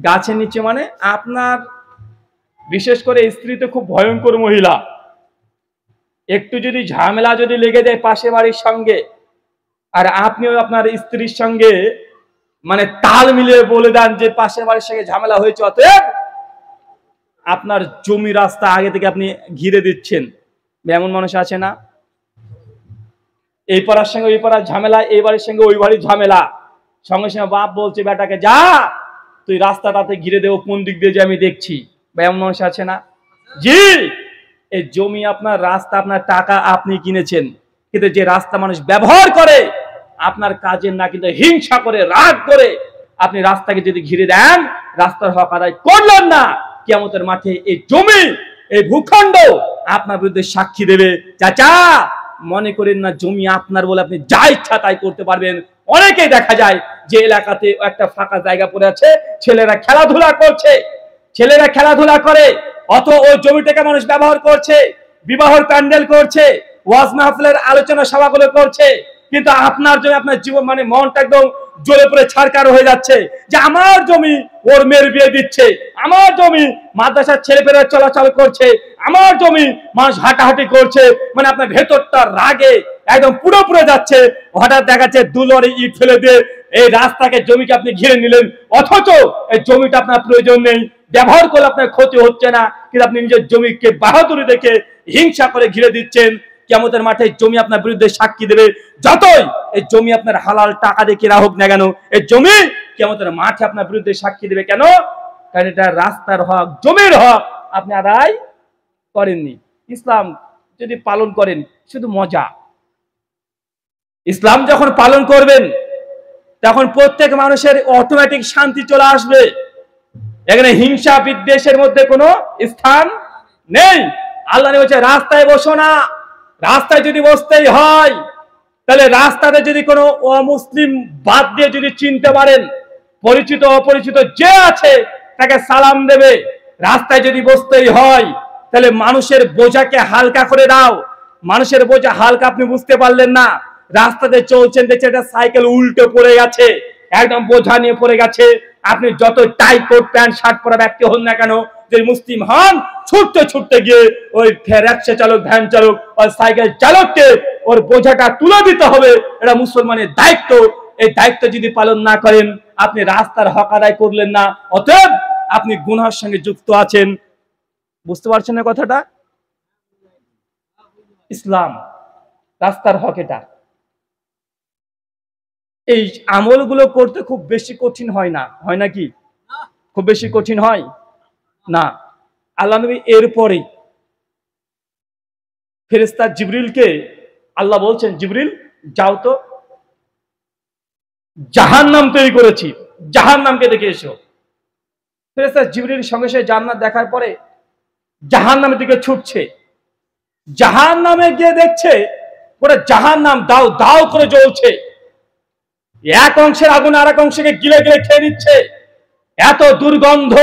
গাছের নিচে মানে আপনার বিশেষ করে স্ত্রী তো খুব ভয়ঙ্কর মহিলা, একটু যদি ঝামেলা যদি লেগে যায় পাশে বাড়ির সঙ্গে, আর আপনিও আপনার স্ত্রীর সঙ্গে মানে তাল মিলিয়ে বলে দেন যে পাশের বাড়ির সঙ্গে ঝামেলা হয়েছে, অতএব আপনার জমি রাস্তা আগে থেকে আপনি ঘিরে দিচ্ছেন। এমন মানুষ আছে না? এই পাড়ার সঙ্গে ওই পাড়ার ঝামেলা, এই বাড়ির সঙ্গে ওই বাড়ির ঝামেলা, সঙ্গে সঙ্গে বাপ বলছে বেটাকে, যা তুই রাস্তাটাতে ঘিরে দেবো, কোন দিক দিয়ে যে আমি দেখছি। এমন মানুষ আছে না? জি, এই জমি আপনার, রাস্তা আপনার, টাকা আপনি কিনেছেন, কিন্তু যে রাস্তা মানুষ ব্যবহার করে, আপনার কাজের না, কিন্তু হিংসা করে রাগ করে আপনি রাস্তাকে যদি ঘিরে দেন, রাস্তার হক আদায় করলেন না, কিয়ামতের মাঠে এই জমি, এই ভূখণ্ড আপনার বিরুদ্ধে সাক্ষী দেবে। চাচা মনে করেন না জমি আপনার বলে আপনি যা ইচ্ছা তাই করতে পারবেন। অনেকেই দেখা যায় যে এলাকাতে একটা ফাঁকা জায়গা পড়ে আছে, ছেলেরা খেলাধুলা করছে, ছেলেরা খেলাধুলা করে, অত ওই জমিটাকে মানুষ ব্যবহার করছে, বিবাহের প্যান্ডেল করছে, ওয়াজ মাহফিলের আলোচনা সভাগুলো করছে, কিন্তু আপনার জমি, আপনার জীবন মানে মনটা একদম জ্বলে পড়ে ছারকার হয়ে যাচ্ছে যে আমার জমি ওর মেয়ের বিয়ে দিচ্ছে, আমার জমি মাদ্রাসার ছেলেপেলেরা চলাচল করছে, আমার জমি মানুষ হাঁটাহাঁটি করছে, মানে আপনার ভেতরটা রাগে একদম পুরো পুরো যাচ্ছে। হঠাৎ দেখাচ্ছে দুলরে ইট ফেলে দিয়ে এই রাস্তাকে, জমিকে আপনি ঘিরে নিলেন, অথচ এই জমিটা আপনার প্রয়োজন নেই, ব্যবহার করলে আপনার ক্ষতি হচ্ছে না, কিন্তু আপনি নিজের জমিকে বাহাদুরি দেখে হিংসা করে ঘিরে দিচ্ছেন। কিয়ামতের মাঠে জমি আপনার বিরুদ্ধে সাক্ষী দেবে। যতই এই জমি আপনার হালাল টাকা দিয়ে কেনা হোক না কেন, এই জমি কিয়ামতের মাঠে আপনার বিরুদ্ধে সাক্ষী দেবে। কেন? কারণ এটা রাস্তার হক, জমির হক আপনি আদায় করেননি। ইসলাম যদি পালন করেন শুধু মজা। ইসলাম যখন পালন করবেন তখন প্রত্যেক মানুষের অটোমেটিক শান্তি চলে আসবে। এখানে হিংসা বিদ্বেষের মধ্যে কোনো স্থান নেই। আল্লাহ বলছে রাস্তায় বসো না। রাস্তায় যদি বসতেই হয় তাহলে রাস্তাতে যদি কোনো অমুসলিম বাদ দিয়ে যদি চিনতে পারেন, পরিচিত অপরিচিত যে আছে তাকে সালাম দেবে। রাস্তায় যদি বসতেই হয় তাহলে মানুষের বোঝাকে হালকা করে দাও। মানুষের বোঝা হালকা আপনি বুঝতে পারলেন না, রাস্তাতে চলছেন দেখছেন একটা সাইকেল উল্টে পড়ে গেছে, একদম বোঝা নিয়ে পড়ে গেছে, আপনি যত টাই কোট প্যান্ট শার্ট পরা ব্যক্তি হন না কেন, যে মুসলিম হন, ছুটতে ছুটতে গিয়ে ওই রিক্সা চালক, ভ্যান চালক, ওই সাইকেল চালককে ওর বোঝাটা তুলে দিতে হবে। এটা মুসলমানের দায়িত্ব। এই দায়িত্ব যদি পালন না করেন আপনি রাস্তার হক আদায় করলেন না, অতএব আপনি গুনাহের সঙ্গে যুক্ত আছেন। বুঝতে পারছেন না কথাটা? ইসলাম রাস্তার হক এটা। এই আমলগুলো করতে খুব বেশি কঠিন হয় না, হয় নাকি? খুব বেশি কঠিন হয় না। আল্লাহ নবী এরপরেই ফেরেশতা জিবরিলকে আল্লাহ বলছেন, জিবরিল যাও তো, জাহান্নাম তৈরি করেছি, জাহান্নামকে দেখে এসো। ফেরেশতা জিবরিল সঙ্গে সঙ্গে জান্নাত দেখার পরে জাহান্নামের দিকে ছুটছে। জাহান্নামে গিয়ে দেখছে পুরো জাহান্নাম দাও দাও করে জ্বলছে, এক অংশের আগুন আর এক অংশকে গিলে গিলে খেয়ে নিচ্ছে। এত দুর্গন্ধ,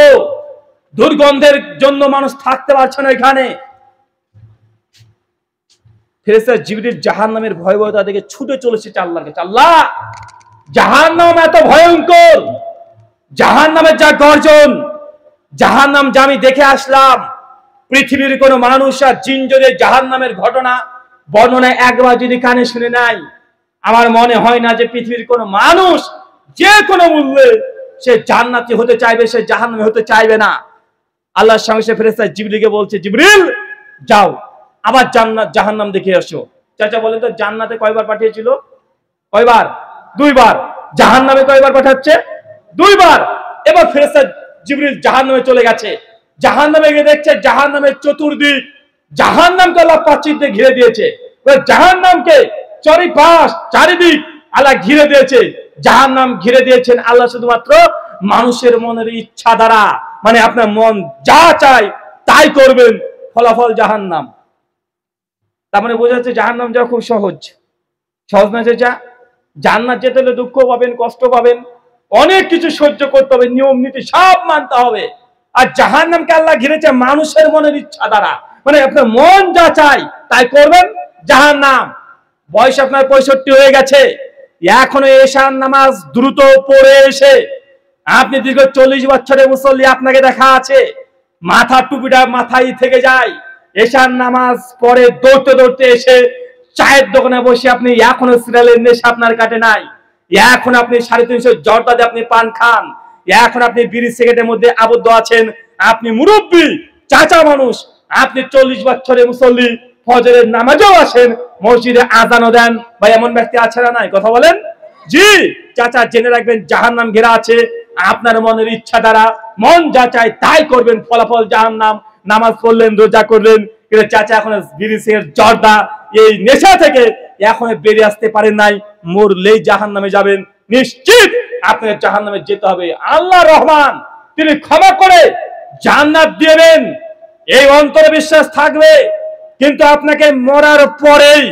দুর্গন্ধের জন্য মানুষ থাকতে পারছে না এখানে। ফেরেশতা জিবরিল জাহান্নামের ভয়াবহতা দেখে ছুটে চলেছে আল্লাহর কাছে। আল্লাহ, জাহান্নাম এত ভয়ঙ্কর, জাহান্নামের যা গর্জন, জাহান্নাম যা আমি দেখে আসলাম, পৃথিবীর কোন মানুষ আর জিন যদি জাহান্নামের ঘটনা বর্ণনা একবার যদি কানে শুনে নাই, আমার মনে হয় না যে পৃথিবীর কোন মানুষ যে কোনো মূল্যে সে জান্নাতি হতে চাইবে, সে জাহান্নামী হতে চাইবে না। আল্লাহর সঙ্গে সে ফেরেশতা জিবরিলকে বলছে, জিবরিল যাও আবার জান্নাত জাহান্নাম দেখে আসো। চাচা বলেন তো জান্নাতে কয়বার পাঠিয়েছিল? কয়বার? 2 বার। জাহান্নামে কয়বার পাঠাচ্ছে? 2 বার। এবার ফেরেশতা জিবরিল জাহান্নামে চলে গেছে। জাহান্নামে গিয়ে দেখছে জাহান্নামের চতুর্দিক জাহান্নামকে আল্লাহ প্রাচীর দিয়ে ঘিরে দিয়েছে। জাহান্নামকে চারিপাশ চারিদিক আল্লাহ ঘিরে দিয়েছে। জাহান্নাম ঘিরে দিয়েছেন আল্লাহ শুধুমাত্র মানুষের মনের ইচ্ছা দ্বারা, মানে আপনার মন যা চায় তাই করবেন, ফলাফল জাহান্নাম। তার মানে বোঝা যাচ্ছে জাহান্নাম যাওয়া খুব সহজ। সহজ না চাচা? জান্নাত যেতে হলে দুঃখ পাবেন, কষ্ট পাবেন, অনেক কিছু সহ্য করতে হবে, নিয়ম নীতি সব মানতে হবে। আর জাহান্নামকে আল্লাহ ঘিরেছে মানুষের মনের ইচ্ছা দ্বারা, মানে আপনার মন যা চায় তাই করবেন, জাহান্নাম। বয়স আপনার 65 হয়ে গেছে, এখনো এশার নামাজ দ্রুত পড়ে এসে আপনি দীর্ঘ 40 বছরের মুসল্লি আপনাকে দেখা আছে, মাথা টুপিটা মাথায় থেকে যায়, এশার নামাজ পরে দৌড়তে দৌড়তে এসে চায়ের দোকানে বসে আপনি এখনো সিরিয়ালের নেশা আপনার কাটে নাই, এখন আপনি 350 জর্দা দিয়ে আপনি পান খান, এখন আপনি বিড়ি সিগারেটের মধ্যে আবদ্ধ আছেন। আপনি মুরব্বী চাচা মানুষ, আপনি 40 বছরের মুসল্লি, ফজরের নামাজও আসেন, মসজিদে আযানও দেন, ভাই এমন ব্যক্তি আছে না নাই? কথা বলেন। জি চাচা, জেনে রাখবেন জাহান্নাম ঘেরা আছে আপনার মনের ইচ্ছা দ্বারা, মন যা চায় তাই করবেন, ফলাফল জাহান্নাম। নামাজ পড়লেন, রোজা করলেন, কিন্তু চাচা এখন বিড়ি সিগারেট জর্দা এই নেশা থেকে এখন বেরিয়ে আসতে পারেন নাই, মরলেই জাহান্নামে যাবেন, নিশ্চিত আপনাকে জাহান্নামে যেতে হবে। আল্লাহ রহমান, তিনি ক্ষমা করে জান্নাত দিবেন, এই অন্তরে বিশ্বাস থাকবে। কিন্তু আপনাকে মরার পরেই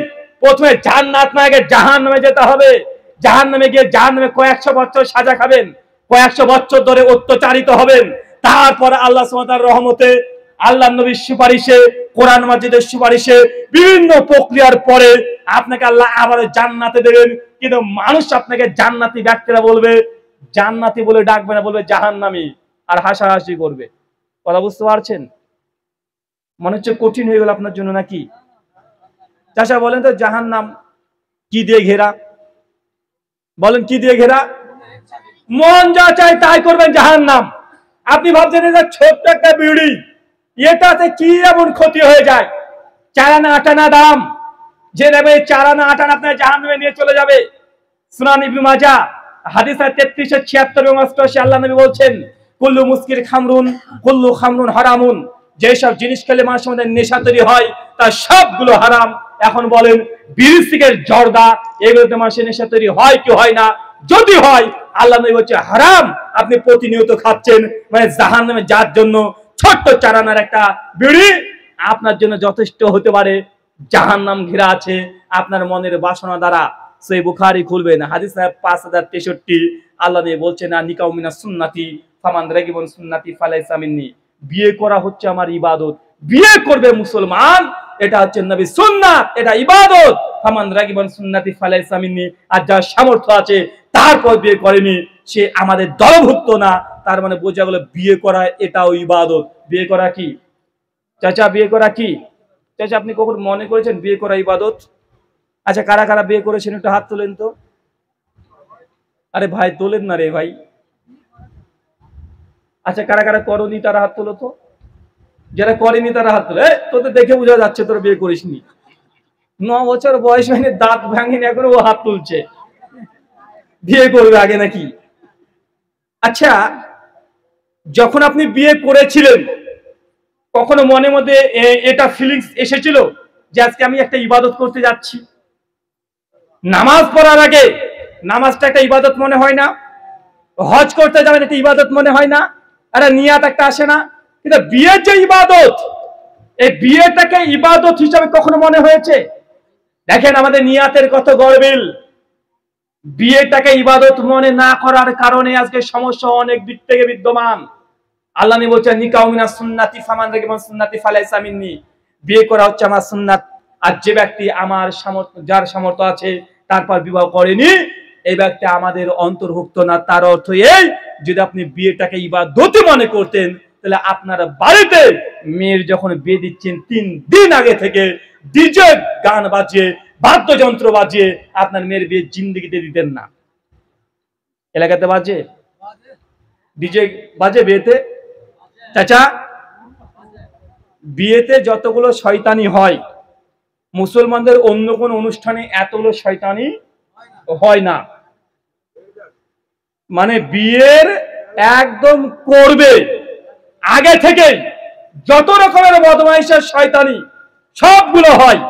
প্রথমে জান্নাত না, আগে জাহান্নামে যেতে হবে। জাহান্নামে গিয়ে জাহান্নামে কয়েকশো বছর সাজা খাবেন, কয়েকশো বছর ধরে অত্যাচারিত হবেন। তারপর আল্লাহ সুবহানাহু ওয়া তাআলার রহমতে, আল্লাহ নবীর সুপারিশে, কোরআন মাজিদের সুপারিশে, বিভিন্ন প্রক্রিয়ার পরে আপনাকে আল্লাহ আবার জান্নাতে দেবেন। কিন্তু মানুষ আপনাকে জান্নাতি ব্যক্তিরা বলবে, জান্নাতি বলে ডাকবে না, বলবে জাহান্নামী, আর হাসাহাসি করবে। কথা বুঝতে পারছেন? মনে হচ্ছে কঠিন হয়ে গেল আপনার জন্য নাকি? চাচা বলেন তো, জাহান্নাম কি দিয়ে ঘেরা? বলেন কি দিয়ে ঘেরা? মন যা চায় তাই করবেন জাহান্নাম। আপনি ভাবছেন এটা ছোট্ট একটা বিড়ি, এটাতে কি এমন ক্ষতি হয়ে যায়? 4 আনা 8 আনা দাম, যে নেবে 4 আনা 8 আনা আপনার জাহান্নামে নিয়ে চলে যাবে। সুনান ইবনে মাজাহ হাদিস 3376 এবং 88 আল্লাহ নবী বলছেন, কুল্লু মুস্কির খামরুন, কুল্লু খামরুন হারামুন। যেসব জিনিস খেলে মানুষের মধ্যে নেশা তৈরি হয় তার সবগুলো হারাম। এখন বলেন, বিড়ি, সিগারেট, জর্দা, এগুলোতে মানুষের নেশা তৈরি হয় কি হয় না? যদি হয়, আল্লাহ নবী বলছে হারাম। আপনি প্রতিনিয়ত খাচ্ছেন, মানে জাহান্নামে যাওয়ার জন্য ছোট্ট 4 আনার একটা বিড়ি আপনার জন্য যথেষ্ট হতে পারে। জাহান্নাম ঘেরা আছে আপনার মনের বাসনা দ্বারা। সহিহ বুখারী খুলবেন, হাদিস 5063। আল্লাহ নবী বলছেন, নিকাউ মিনাস সুন্নতি ফামান রাগিবুন সুন্নতি ফালাইসা মিন্নি। বিয়ে করা হচ্ছে আমার ইবাদত। বিয়ে করবে মুসলমান, এটা হচ্ছে নবী সুন্নাত, এটা ইবাদত। ফামান রাগিবুন সুন্নতি ফালাইসা মিন্নি। আর যার সামর্থ্য আছে তারপর বিয়ে করেনি, সে আমাদের দলভুক্ত না। তার মানে বোঝা গেল বিয়ে করা এটাও ইবাদত। বিয়ে করা কি চাচা? বিয়ে করা কি চাচা? আপনি কখন মনে করেছেন বিয়ে করা ইবাদত? আচ্ছা, কারা কারা বিয়ে করেছেন একটু হাত তোলেন তো। আরে ভাই তোলেন না রে ভাই। আচ্ছা, কারা কারা করনি তারা হাত তোলো তো। যারা করেনি তারা হাত তোলে। তোদের দেখে বোঝা যাচ্ছে তোরা বিয়ে করিসনি। 9 বছর বয়স হয়নি, দাঁত ভাঙেনি, এখন ও হাত তুলছে। বিয়ে করবে আগে নাকি? আচ্ছা, যখন আপনি বিয়ে করেছিলেন কখনো মনের মধ্যে এটা ফিলিংস এসেছিল যে আজকে আমি একটা ইবাদত করতে যাচ্ছি? নামাজ পড়ার আগে নামাজটা একটা ইবাদত মনে হয় না? হজ করতে যাবেন, একটা ইবাদত মনে হয় না? একটা নিয়াত একটা আসে না? কিন্তু বিয়ের যে ইবাদত, এই বিয়েটাকে ইবাদত হিসাবে কখনো মনে হয়েছে? দেখেন আমাদের নিয়াতের কত গরমিল। বিয়েটাকে ইবাদত মনে না করার কারণে আজকে সমস্যা অনেক দিক থেকে বিদ্যমান। আল্লাহ নবী বলছেন, নিকাউ মিনাস সুন্নতি ফামান রাগিবা সুন্নতি ফালাইসা মিন্নি। বিয়ে করা হচ্ছে আমার সুন্নাত। আর যে ব্যক্তি আমার সামর্থ্য, যার সামর্থ্য আছে তারপর বিবাহ করেনি, এই ব্যক্তি আমাদের অন্তর্ভুক্ত না। তার অর্থ এই, যদি আপনি বিয়েটাকে ইবাদত মনে করতেন, তাহলে আপনার বাড়িতে মেয়ের যখন বিয়ে দিচ্ছেন 3 দিন আগে থেকে ডিজে গান বাজিয়ে, বাদ্যযন্ত্র বাজিয়ে আপনার মেয়ের বিয়ে জিন্দেগিতে দিতেন না। এলাকাতে বাজে, ডিজে বাজে বিয়েতে? চাচা, বিয়েতে যতগুলো শয়তানি হয়, মুসলমানদের অন্য কোন অনুষ্ঠানে এতগুলো শয়তানি হয় না। মানে বিয়ের একদম করবে আগে থেকে যত রকমের বদমাইশের শয়তানি সবগুলো হয়।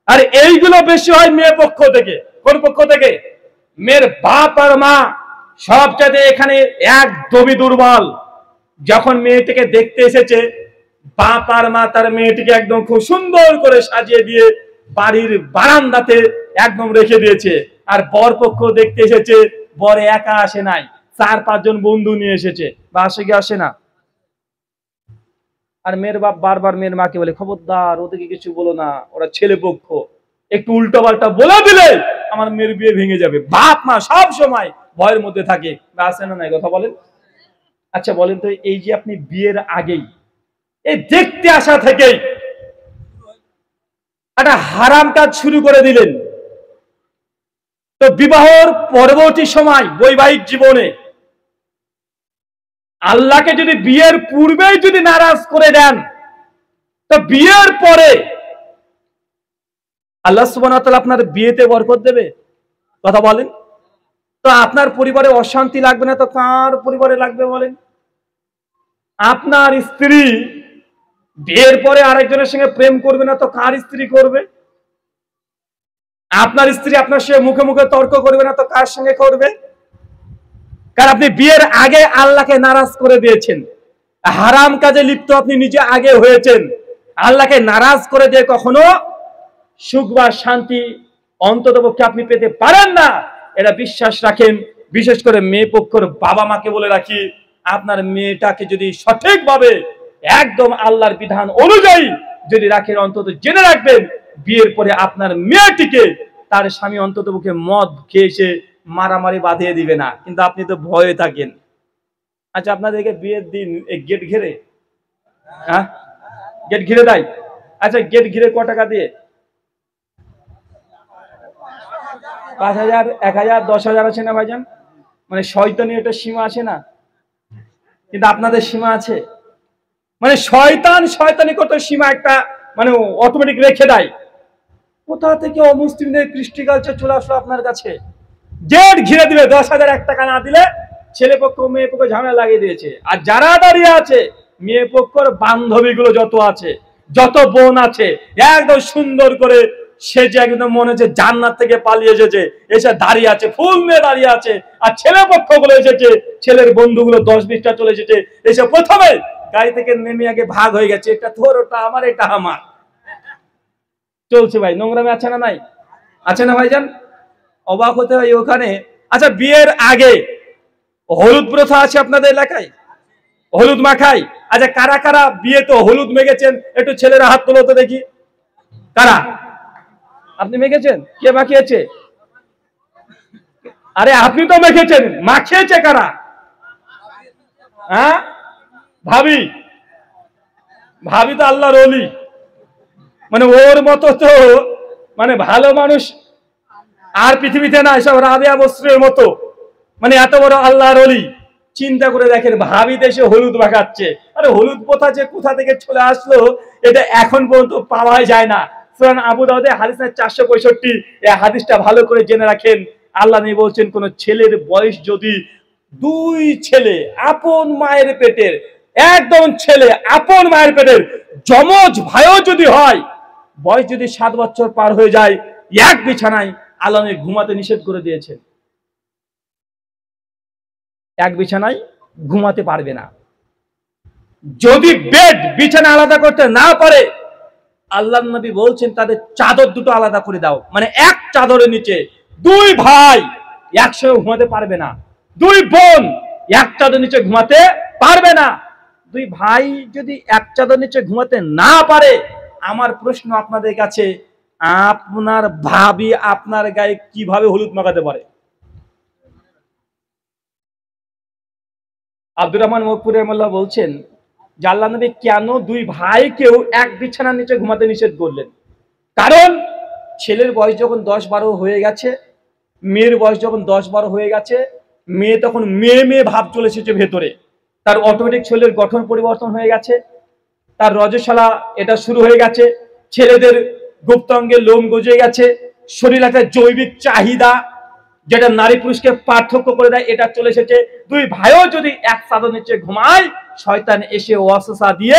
আর এইগুলো বেশি হয় মেয়ে পক্ষ থেকে। কোন পক্ষ থেকে? মেয়ের বাপ আর মা সবচাইতে এখানে একদমই দুর্বল। যখন মেয়েটিকে দেখতে এসেছে, বাপ আর মা তার মেয়েটিকে একদম খুব সুন্দর করে সাজিয়ে দিয়ে বাড়ির বারান্দাতে একদম রেখে দিয়েছে। আর বর পক্ষ দেখতে এসেছে, বরে একা আসে নাই, 4-5 জন বন্ধু নিয়ে এসেছে। বা আসে কি আসে না? আর মেয়ের বাপ বারবার মেয়ের মাকে বলে, খবরদার ওদেরকে কিছু বলো না, ওরা ছেলে পক্ষ, একটু উল্টো পাল্টা বলে দিলে আমার মেয়ের বিয়ে ভেঙে যাবে। বাপ মা সব সময় ভয়ের মধ্যে থাকে। বা আসে না? নাই কথা বলেন। আচ্ছা বলেন তো, এই যে আপনি বিয়ের আগেই, এই দেখতে আসা থেকেই একটা হারাম কাজ শুরু করে দিলেন, তো বিবাহর পরবর্তী সময় বৈবাহিক জীবনে আল্লাহকে যদি বিয়ের পূর্বেই যদি নারাজ করে দেন, তো বিয়ের পরে আল্লাহ সুবহানাহু ওয়া তাআলা আপনার বিয়েতে বরকত দেবে? কথা বলেন তো। আপনার পরিবারে অশান্তি লাগবে না তো কার পরিবারে লাগবে বলেন? আপনার স্ত্রী বিয়ের পরে আরেকজনের সঙ্গে প্রেম করবে না তো কার স্ত্রী করবে? আপনার স্ত্রী আপনার সঙ্গে মুখে মুখে তর্ক করবে না তো কার সঙ্গে করবে? কারণ আপনি বিয়ের আগে আল্লাহকে নারাজ করে দিয়েছেন, হারাম কাজে লিপ্ত আপনি নিজে আগে হয়েছেন। আল্লাহকে নারাজ করে দিয়ে কখনো সুখ বা শান্তি অন্ততপক্ষে আপনি পেতে পারেন না, এটা বিশ্বাস রাখেন। বিশেষ করে মেয়ে পক্ষের বাবা মাকে বলে রাখি, আপনার মেয়েটাকে যদি সঠিকভাবে একদম আল্লাহর বিধান অনুযায়ী যদি রাখেন, অন্তত জেনে রাখবেন বিয়ের পরে আপনার মেয়েটিকে তার স্বামী অন্ততপক্ষে মদ খেয়ে এসে মারামারি বাঁধিয়ে দিবে না। কিন্তু আপনি তো ভয়ে থাকেন। আচ্ছা, আপনাদেরকে বিয়ের দিন গেট ঘিরে, হ্যাঁ গেট ঘিরে দেয়। আচ্ছা, গেট ঘিরে ক টাকা দিয়ে? 5,000, 1,000, 10,000 আছে না ভাইজান? মানে শয়তানি একটা সীমা আছে না? কিন্তু আপনাদের সীমা আছে। মানে শয়তানি কত সীমা একটা মানে অটোমেটিক রেখে দেয়। কোথা থেকে অমুসলিমদের কৃষ্টি কালচার চলে আসলো আপনার কাছে? গেট ঘিরে দিবে, 10,000 1 টাকা না দিলে ছেলে পক্ষ মেয়ে পক্ষ ঝামেলা লাগিয়ে দিয়েছে। আর যারা দাঁড়িয়ে আছে মেয়ে পক্ষর বান্ধবীগুলো যত আছে, যত বোন আছে, একদম সুন্দর করে সেজে একদম মনে হচ্ছে জান্নাত থেকে পালিয়ে এসেছে, এসে দাঁড়িয়ে আছে, ফুল নিয়ে দাঁড়িয়ে আছে। আর ছেলে পক্ষগুলো এসেছে, ছেলের বন্ধুগুলো 10-20টা চলে এসেছে, এসে প্রথমে গাড়ি থেকে নেমে আগে ভাগ হয়ে গেছে, এটা তোর, ওটা আমার, এটা আমার। চলছে ভাই, নোংরামে আছে না নাই? আছে না ভাইজান? অবাক হতে হয় ওখানে। আচ্ছা, বিয়ের আগে হলুদ প্রথা আছে আপনাদের এলাকায়? হলুদ মাখাই। আচ্ছা, কারা কারা বিয়েতে হলুদ মেখেছেন? একটু ছেলেরা হাত তোলো তো দেখি। কারা? আপনি মেখেছেন? কে মাখিয়েছে? আরে আপনি তো মেখেছেন, মাখিয়েছে কারা? হ্যাঁ, ভাবি। ভাবি তো আল্লাহর ওলি, মানে ওর মতো তো মানে ভালো মানুষ আর পৃথিবীতে না, সব রাবেয়া বস্ত্রের মতো, মানে এত বড় আল্লাহর ওলি। চিন্তা করে দেখেন, ভাবি দেশে হলুদ মাখাচ্ছে। আরে হলুদ প্রথা যে কোথা থেকে চলে আসলো এটা এখন পর্যন্ত পাওয়াই যায় না। সুনান আবু দাউদে হাদিস 465, এই হাদিসটা ভালো করে জেনে রাখেন। আল্লাহ নবী বলছেন, কোন ছেলের বয়স যদি 2 ছেলে আপন মায়ের পেটের, একদম ছেলে আপন মায়ের পেটের যমজ ভাইও যদি হয়, বয়স যদি 7 বছর পার হয়ে যায়, এক বিছানায় আল্লাহ নবী ঘুমাতে নিষেধ করে দিয়েছেন। এক বিছানায় ঘুমাতে পারবে না। যদি বেড বিছানা আলাদা করতে না পারে, আল্লাহ নবী বলছেন তাদের চাদর দুটো আলাদা করে দাও। মানে এক চাদরের নিচে 2 ভাই একসঙ্গে ঘুমাতে পারবে না, 2 বোন এক চাদর নিচে ঘুমাতে পারবে না। 2 ভাই যদি এক চাদর নিচে ঘুমাতে না পারে, আমার প্রশ্ন আপনাদের কাছে, আপনার ভাবি আপনার গায়ে কিভাবে হলুদ মাখাতে পারে? আব্দুর রহমান মকবুর রহমাল্লাহ বলছেন যে আল্লাহ নবী কেন 2 ভাইকেও এক বিছানার নিচে ঘুমাতে নিষেধ করলেন? কারণ ছেলের বয়স যখন 10-12 হয়ে গেছে, মেয়ের বয়স যখন 10-12 হয়ে গেছে, মেয়ে তখন মেয়ে মেয়ে ভাব চলে এসেছে ভেতরে, তার অটোমেটিক ছেলের গঠন পরিবর্তন হয়ে গেছে, তার রজস্বলা এটা শুরু হয়ে গেছে, ছেলেদের গুপ্তাঙ্গে লোম গজে গেছে, শরীর একটা জৈবিক চাহিদা যেটা নারী পুরুষকে পার্থক্য করে দেয়, এটা চলে এসেছে। 2 ভাইও যদি এক চাদর নিচে ঘুমায়, শয়তান এসে ওয়াসওয়াসা দিয়ে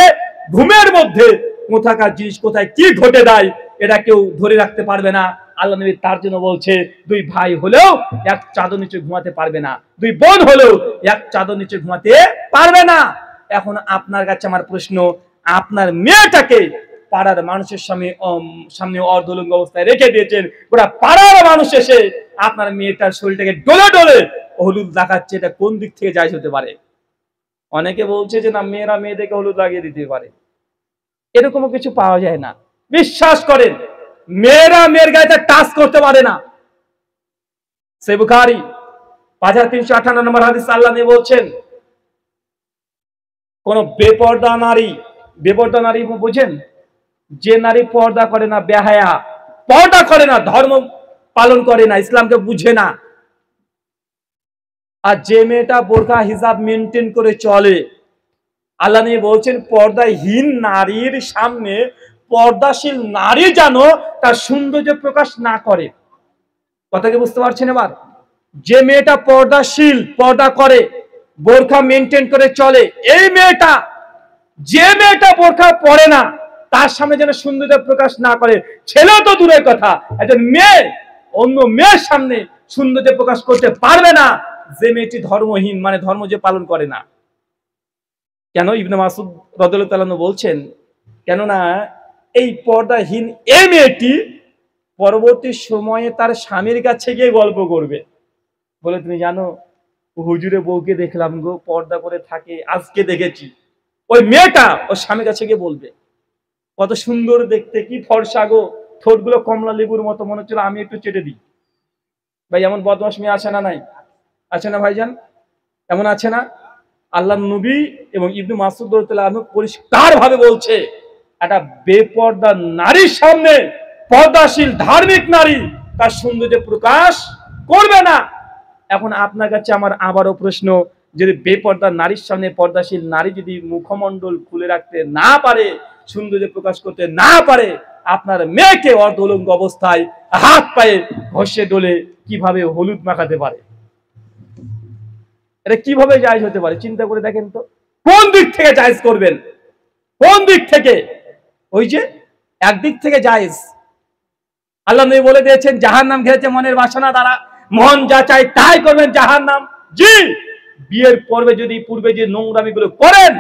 ঘুমের মধ্যে কোথাকার জিনিস কোথায় কি ঘটে দেয় এটা কেউ ধরে রাখতে পারবে না। আল্লাহ নবী তার জন্য বলছে 2 ভাই হলেও এক চাদর নিচে ঘুমাতে পারবে না, 2 বোন হলেও এক চাদর নিচে ঘুমাতে পারবে না। এখন আপনার কাছে আমার প্রশ্ন, আপনার মেয়েটাকে পাড়ার মানুষের সামনে অর্ধলঙ্গ অবস্থায় রেখে দিয়েছেন, ওরা পাড়ার মানুষ এসে আপনার মেয়েটার শরীরটাকে ডলে ডলে হলুদ লাগাচ্ছে, এটা কোন দিক থেকে জায়েজ হতে পারে? অনেকে বলছে যে না, মেয়েরা মেয়েদেরকে হলুদ লাগিয়ে দিতে পারে, এরকমও কিছু পাওয়া যায় না। বিশ্বাস করেন, মেয়েরা মেয়ের গায়ে টাচ করতে পারে না। সহিহ বুখারী 5358 নম্বর হাদিস, আল্লাহ নবী বলছেন, কোন বেপরদা নারী বুঝেন, যে নারী পর্দা করে না, বেহায়া, পর্দা করে না, ধর্ম পালন করে না, ইসলামকে বুঝে না, আর যে মেয়েটা বোরকা হিজাব মেনটেন করে চলে, আল্লাহ নবী বলছেন পর্দাহীন নারীর সামনে পর্দাশীল নারী যেন তার সৌন্দর্য প্রকাশ না করে। কথা কি বুঝতে পারছেন এবার? যে মেয়েটা পর্দাশীল, পর্দা করে, বোরকা মেনটেন করে চলে, এই মেয়েটা, যে মেয়েটা বোরকা পরে না, তার সামনে যেন সৌন্দর্য প্রকাশ না করে। ছেলে তো দূরের কথা, একজন মেয়ে অন্য মেয়ের সামনে সৌন্দর্য প্রকাশ করতে পারবে না যে মেয়েটি ধর্মহীন, মানে ধর্ম যে পালন করে না। কেন? ইবনে মাসউদ রাদিয়াল্লাহু তাআলা বলছেন, কেননা এই পর্দাহীন এই মেয়েটি পরবর্তী সময়ে তার স্বামীর কাছে গিয়ে গল্প করবে, বলে তুমি জানো হুজুরে বউকে দেখলাম গো, পর্দা করে থাকে, আজকে দেখেছি। ওই মেয়েটা ওর স্বামীর কাছে গিয়ে বলবে, কত সুন্দর দেখতে, কি ফর্সা গো, ঠোঁটগুলো কমলা লেবুর মতো, মনে হচ্ছিল আমি একটু চেটে দিই। ভাই এমন বদমাশ মেয়ে আছে না? নাই? আছে না ভাইজান? এমন আছে না? আল্লাহ নবী এবং ইবনে মাসউদ রাদিয়াল্লাহু আনহু পরিষ্কার ভাবে বলছে, একটা বেপর্দা নারীর সামনে পর্দাশীল ধার্মিক নারী তার সৌন্দর্য প্রকাশ করবে না। এখন আপনার কাছে আমার আবারও প্রশ্ন, যদি বেপর্দা নারীর সামনে পর্দাশীল নারী যদি মুখমণ্ডল খুলে রাখতে না পারে, সৌন্দর্য প্রকাশ করতে না পারে, আপনার মেয়েকে অর্ধউলঙ্গ অবস্থায় হাত পায়ে ঘষে ডলে কিভাবে হলুদ মাখাতে পারে? এটা কিভাবে জায়েজ হতে পারে? চিন্তা করে দেখেন তো, কোন দিক থেকে জায়েজ করবেন? কোন দিক থেকে? ওই যে একদিক থেকে জায়েজ। আল্লাহ নবী বলে দিয়েছেন, জাহান্নাম ঘিরেছে মনের বাসনা দ্বারা, মন যা চায় তাই করবেন জাহান্নাম। জি, বিয়ের পূর্বে যে নোংরামি গুলো করেন,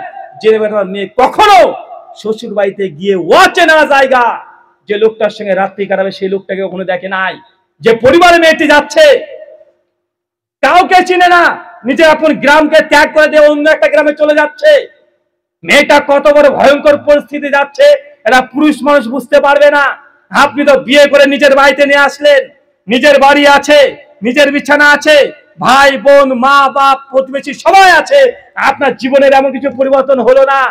জেনে মেয়ে কখনো শ্বশুর বাড়িতে গিয়ে অচেনা জায়গা যে লোকটার সঙ্গে রাত্রি কাটাবে সেই লোকটাকে কখনো দেখে নাই। যে পরিবারে মেয়েটি যাচ্ছে কাউকে চিনে না, নিজের আপন গ্রামকে ত্যাগ করে দিয়ে অন্য একটা গ্রামে চলে যাচ্ছে। মেয়েটা কত বড় ভয়ঙ্কর পরিস্থিতি যাচ্ছে এরা পুরুষ মানুষ বুঝতে পারবে না। আপনি তো বিয়ে করে নিজের বাড়িতে নিয়ে আসলেন, নিজের বাড়ি আছে, নিজের বিছানা আছে, ভাই বোন মা বাপ প্রতিবেশী সবাই আছে, আপনার জীবনের এমন কিছু পরিবর্তন হলো না।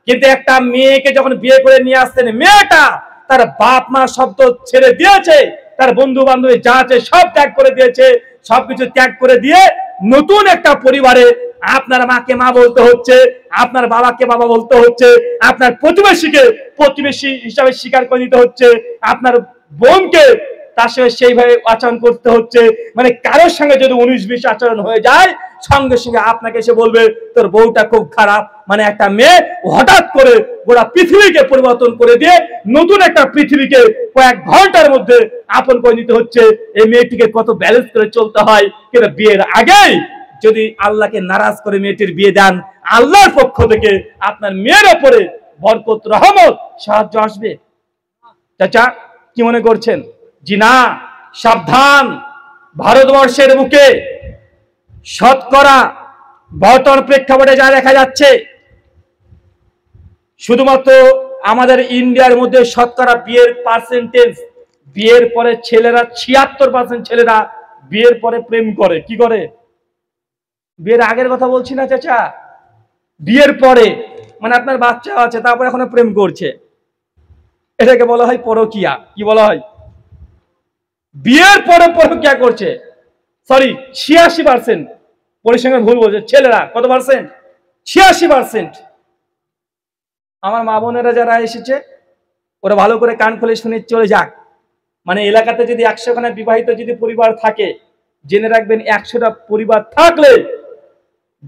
কিন্তু একটা মেয়েকে যখন বিয়ে করে নিয়ে আসতেন, মেয়েটা তার বাপ মা শব্দ ছেড়ে দিয়েছে, তার বন্ধু বান্ধবী যা আছে সব ত্যাগ করে দিয়েছে, সবকিছু ত্যাগ করে দিয়ে নতুন একটা পরিবারে আপনার মাকে মা বলতে হচ্ছে, আপনার বাবাকে বাবা বলতে হচ্ছে, আপনার প্রতিবেশীকে প্রতিবেশী হিসাবে স্বীকার করে নিতে হচ্ছে, আপনার বোনকে তার সঙ্গে সেইভাবে আচরণ করতে হচ্ছে। মানে কারোর সঙ্গে যদি 19-20 আচরণ হয়ে যায়, সঙ্গে সঙ্গে আপনাকে এসে বলবে তোর বউটা খুব খারাপ। মানে একটা মেয়ে হঠাৎ করে গোটা পৃথিবীকে পরিবর্তন করে দিয়ে নতুন একটা পৃথিবীকে কয়েক ঘন্টার মধ্যে আপন করে নিতে হচ্ছে। এই মেয়েটিকে কত ব্যালেন্স করে চলতে হয়। কিন্তু বিয়ের আগেই যদি আল্লাহকে নারাজ করে মেয়েটির বিয়ে দেন, আল্লাহর পক্ষ থেকে আপনার মেয়ের ওপরে বরকত, রহমত, সাহায্য আসবে। চাচা কি মনে করছেন? জি না, সাবধান। ভারতবর্ষের বুকে শতকরা বর্তমান প্রেক্ষাপটে যা দেখা যাচ্ছে, শুধুমাত্র আমাদের ইন্ডিয়ার মধ্যে শতকরা বিয়ের পার্সেন্টেজ, বিয়ের পরে ছেলেরা 76% ছেলেরা বিয়ের পরে প্রেম করে। কি করে? বিয়ের আগের কথা বলছি না চাচা, বিয়ের পরে, মানে আপনার বাচ্চা আছে তারপরে এখনো প্রেম করছে, এটাকে বলা হয় পরকিয়া। কি বলা হয়? বিয়ের পরে পরকিয়া করছে। সরি, 86%, পরিসংখ্যান ভুল বলছে, ছেলেরা কত পার্সেন্ট? 86%। আমার মা বোনেরা যারা এসেছে ওরা ভালো করে কান খুলে শুনে চলে যাক। মানে এলাকাতে যদি 100খানা বিবাহিত যদি পরিবার থাকে, জেনে রাখবেন 100টা পরিবার থাকলে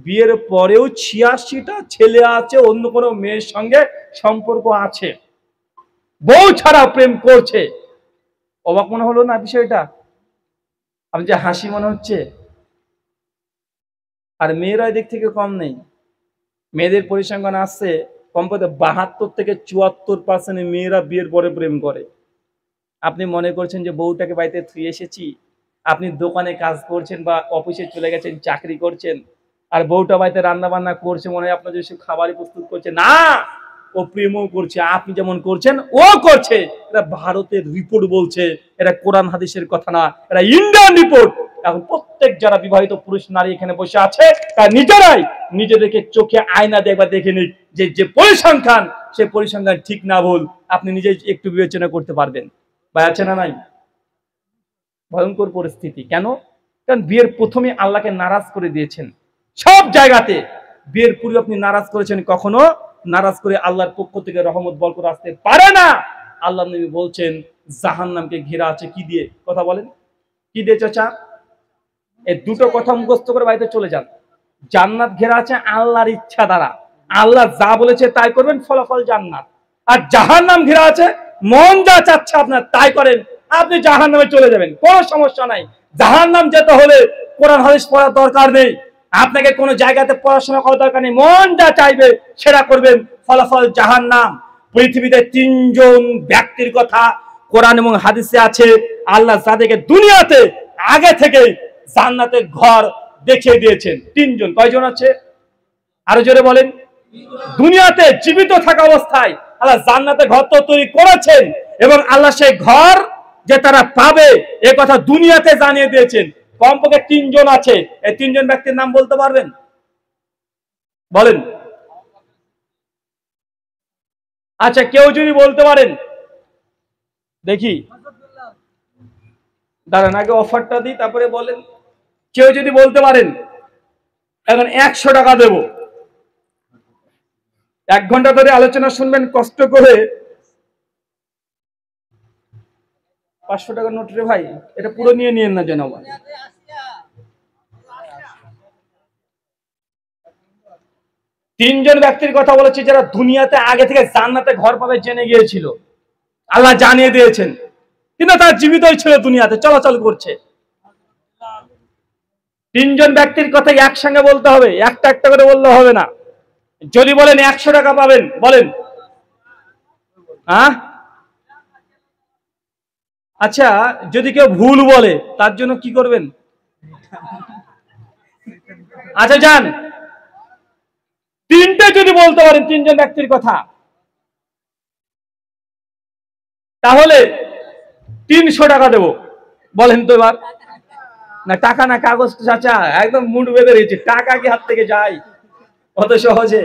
বিয়ের পরেও 86টা ছেলে আছে অন্য কোনো মেয়ের সঙ্গে সম্পর্ক আছে, বউ ছাড়া প্রেম করছে। অবাক মনে হলো না বিষয়টা? আপনি যে হাসি মনে হচ্ছে। আর মেয়েরা দিক থেকে কম নেই। মেয়েদের পরিসংখ্যান আসছে কমপক্ষে 72 থেকে 74% মেয়েরা বিয়ের পরে প্রেম করে। আপনি মনে করছেন যে বউটাকে বাড়িতে থুয়ে এসেছি, আপনি দোকানে কাজ করছেন বা অফিসে চলে গেছেন, চাকরি করছেন, আর বউটা বাড়িতে রান্না বান্না করছে, মনে হয় আপনার যে খাবারই প্রস্তুত করছে। না, ও প্রেমও করছে, আপনি যেমন করছেন ও করছে। এটা ভারতের রিপোর্ট বলছে, এটা কোরআন হাদিসের কথা না, এটা ইন্ডিয়ান রিপোর্ট। এখন প্রত্যেক যারা বিবাহিত পুরুষ নারী এখানে বসে আছে তারা নিজেরাই নিজেদেরকে চোখে আয়না দেখবা দেখে নিক যে পরিসংখ্যান, সেই পরিসংখ্যান ঠিক না ভুল আপনি নিজেই একটু বিবেচনা করতে পারবেন। বা আছে না নাই? ভয়ঙ্কর পরিস্থিতি। কেন? কারণ বিয়ের প্রথমে আল্লাহকে নারাজ করে দিয়েছেন। সব জায়গাতে বিয়ের পূর্বে আপনি নারাজ করেছেন, কখনো নারাজ করে আল্লাহর পক্ষ থেকে রহমত বরকত আসতে পারে না। আল্লাহ নবী বলছেন জাহান্নামকে ঘেরা আছে কি দিয়ে? কথা বলেন, কি দিয়ে চাচা? এই দুটো কথা মুখস্থ করে বাড়িতে চলে যান। জান্নাত ঘেরা আছে আল্লাহর ইচ্ছা দ্বারা, আল্লাহ যা বলেছে তাই করবেন, ফলাফল জান্নাত। আর জাহান্নাম ঘেরা আছে, মন যা চাচ্ছে আপনার তাই করেন, আপনি জাহান্নামে চলে যাবেন, কোনো সমস্যা নাই। জাহান্নাম যেতে হলে কোরআন হাদিস পড়ার দরকার নেই, আপনাকে কোনো জায়গাতে পড়াশোনা করার দরকার নেই, মন যা চাইবে সেটা করবেন, ফলাফল জাহান্নাম। পৃথিবীতে তিনজন ব্যক্তির কথা কোরআন এবং হাদিসে আছে, আল্লাহ যাদেরকে দুনিয়াতে আগে থেকে জান্নাতের ঘর দেখিয়ে দিয়েছেন। তিনজন। কয়জন আছে? আরো জোরে বলেন। দুনিয়াতে জীবিত থাকা অবস্থায় আল্লাহ জান্নাতে ঘর তো তৈরি করেছেন, এবং আল্লাহ সেই ঘর যে তারা পাবে এ কথা দুনিয়াতে জানিয়ে দিয়েছেন। কমপক্ষে তিনজন আছে। এই তিনজন ব্যক্তির নাম বলতে পারবেন? বলেন। আচ্ছা, কেউ যদি বলতে পারেন দেখি, দাঁড়ান আগে অফারটা দিই তারপরে বলেন। কেউ যদি বলতে পারেন এখন 100 টাকা দেব, 1 ঘন্টা ধরে আলোচনা শুনবেন কষ্ট করে। 500 টাকার নোট রে ভাই, এটা পুরো নিয়ে নিয়েন না যেন আবার। তিনজন ব্যক্তির কথা বলেছি যারা দুনিয়াতে আগে থেকে জান্নাতে ঘর পাবে জেনে গিয়েছিল, আল্লাহ জানিয়ে দিয়েছেন, কিন্তু তারা জীবিতই ছিল, দুনিয়াতে চলাচল করছে। তিনজন ব্যক্তির কথা একসঙ্গে বলতে হবে, একটা একটা করে বললে হবে না। যদি বলেন 100 টাকা পাবেন, বলেন। হ্যাঁ, আচ্ছা, যদি কেউ ভুল বলে তার জন্য কি করবেন? আচ্ছা যান, তিনটে যদি বলতে পারেন তিনজন ব্যক্তির কথা, তাহলে 300 টাকা দেব। বলেন তো এবার। না টাকা না কাগজ চাচা, একদম মুড বেঁধে রয়েছে, টাকা কি হাত থেকে যায় অত সহজে?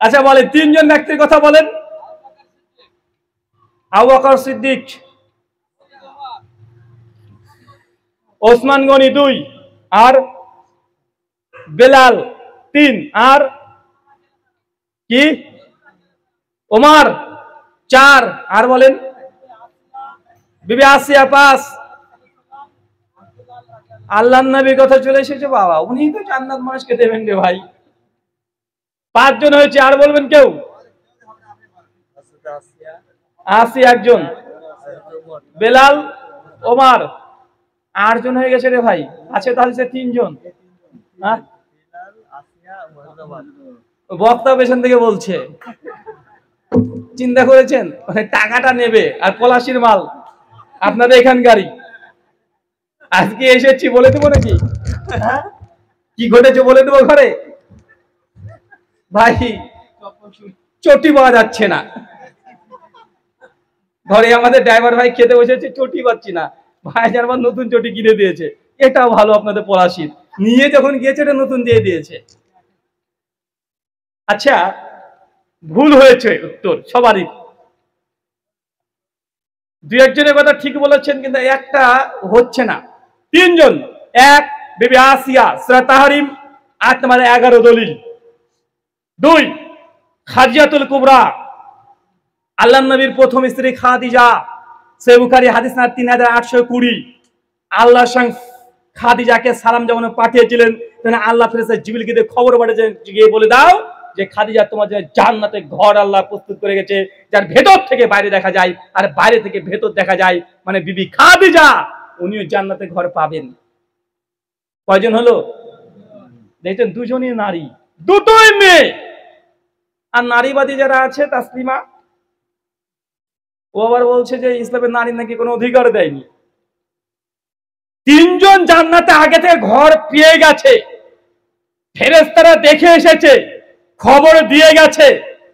আচ্ছা বলেন, তিনজন ব্যক্তির কথা বলেন। আবু বকর সিদ্দিক, ওসমান গনি 2, আর বেলাল 3, আর কি ওমর 4, আর বলেন বিবি আসিয়া 5। আল্লাহর নবীর কথা চলে এসেছে বাবা, উনি তো জান্নাত মানুষকে দেবেন রে ভাই। 5 জন হয়েছে, আর বলবেন কেউ? আসিয়া 1 জন, বেলাল, ওমর 8 জন হয়ে গেছে রে ভাই। আছে তাহলে 3 জন। বক্তা পেছন থেকে বলছে, চিন্তা করেছেন? টাকাটা নেবে আর পলাশির মাল আপনাদের এখানকারই। আজকে এসেছি বলে দেবো নাকি? কি ঘটেছে বলে দেবো ঘরে? ভাই চটি পাওয়া যাচ্ছে না ঘরে, আমাদের ড্রাইভার ভাই খেতে বসেছে, চটি পাচ্ছি না। ভাই আমার নতুন চটি কিনে দিয়েছে, এটাও ভালো আপনাদের পলাশির, নিয়ে যখন গিয়েছে এটা নতুন দিয়ে দিয়েছে। আচ্ছা, ভুল হয়েছে উত্তর সবারই। 2-1 জনের কথা ঠিক বলেছেন, কিন্তু একটা হচ্ছে না। 3 জন। 1 বিবি আসিয়া, সূরা তাহরিম 8 নম্বরে 11 দলিল। 2 খাদিজাতুল কুবরা, আল্লাহর নবীর প্রথম স্ত্রী খাদিজা, সহিহ বুখারী হাদিস নাম্বার 3820। আল্লাহর সঙ্গে খাদিজাকে সালাম যখন পাঠিয়েছিলেন, তখন আল্লাহ ফেরেশতা জিবরিলকে দিয়ে খবর পাঠিয়েছেন, গিয়ে বলে দাও যে খাদিজা তোমার জন্য জান্নাতে ঘর আল্লাহ প্রস্তুত করে গেছে, যার ভেতর থেকে বাইরে দেখা যায় আর বাইরে থেকে ভেতর দেখা যায়, মানে বিবি খাদিজা উনিও জান্নাতে ঘর পাবেন। কয়জন হলো? দেখছেন, 2 জনই নারী, 2টোই মেয়ে। আর নারীবাদী যারা আছে, তাসলিমা, ও আবার বলছে যে ইসলামের নারী নাকি কোনো অধিকার দেয়নি। 3 জন জান্নাতে আগে থেকে ঘর পেয়ে গেছে, ফেরেশতারা দেখে এসেছে, খবর দিয়ে গেছে।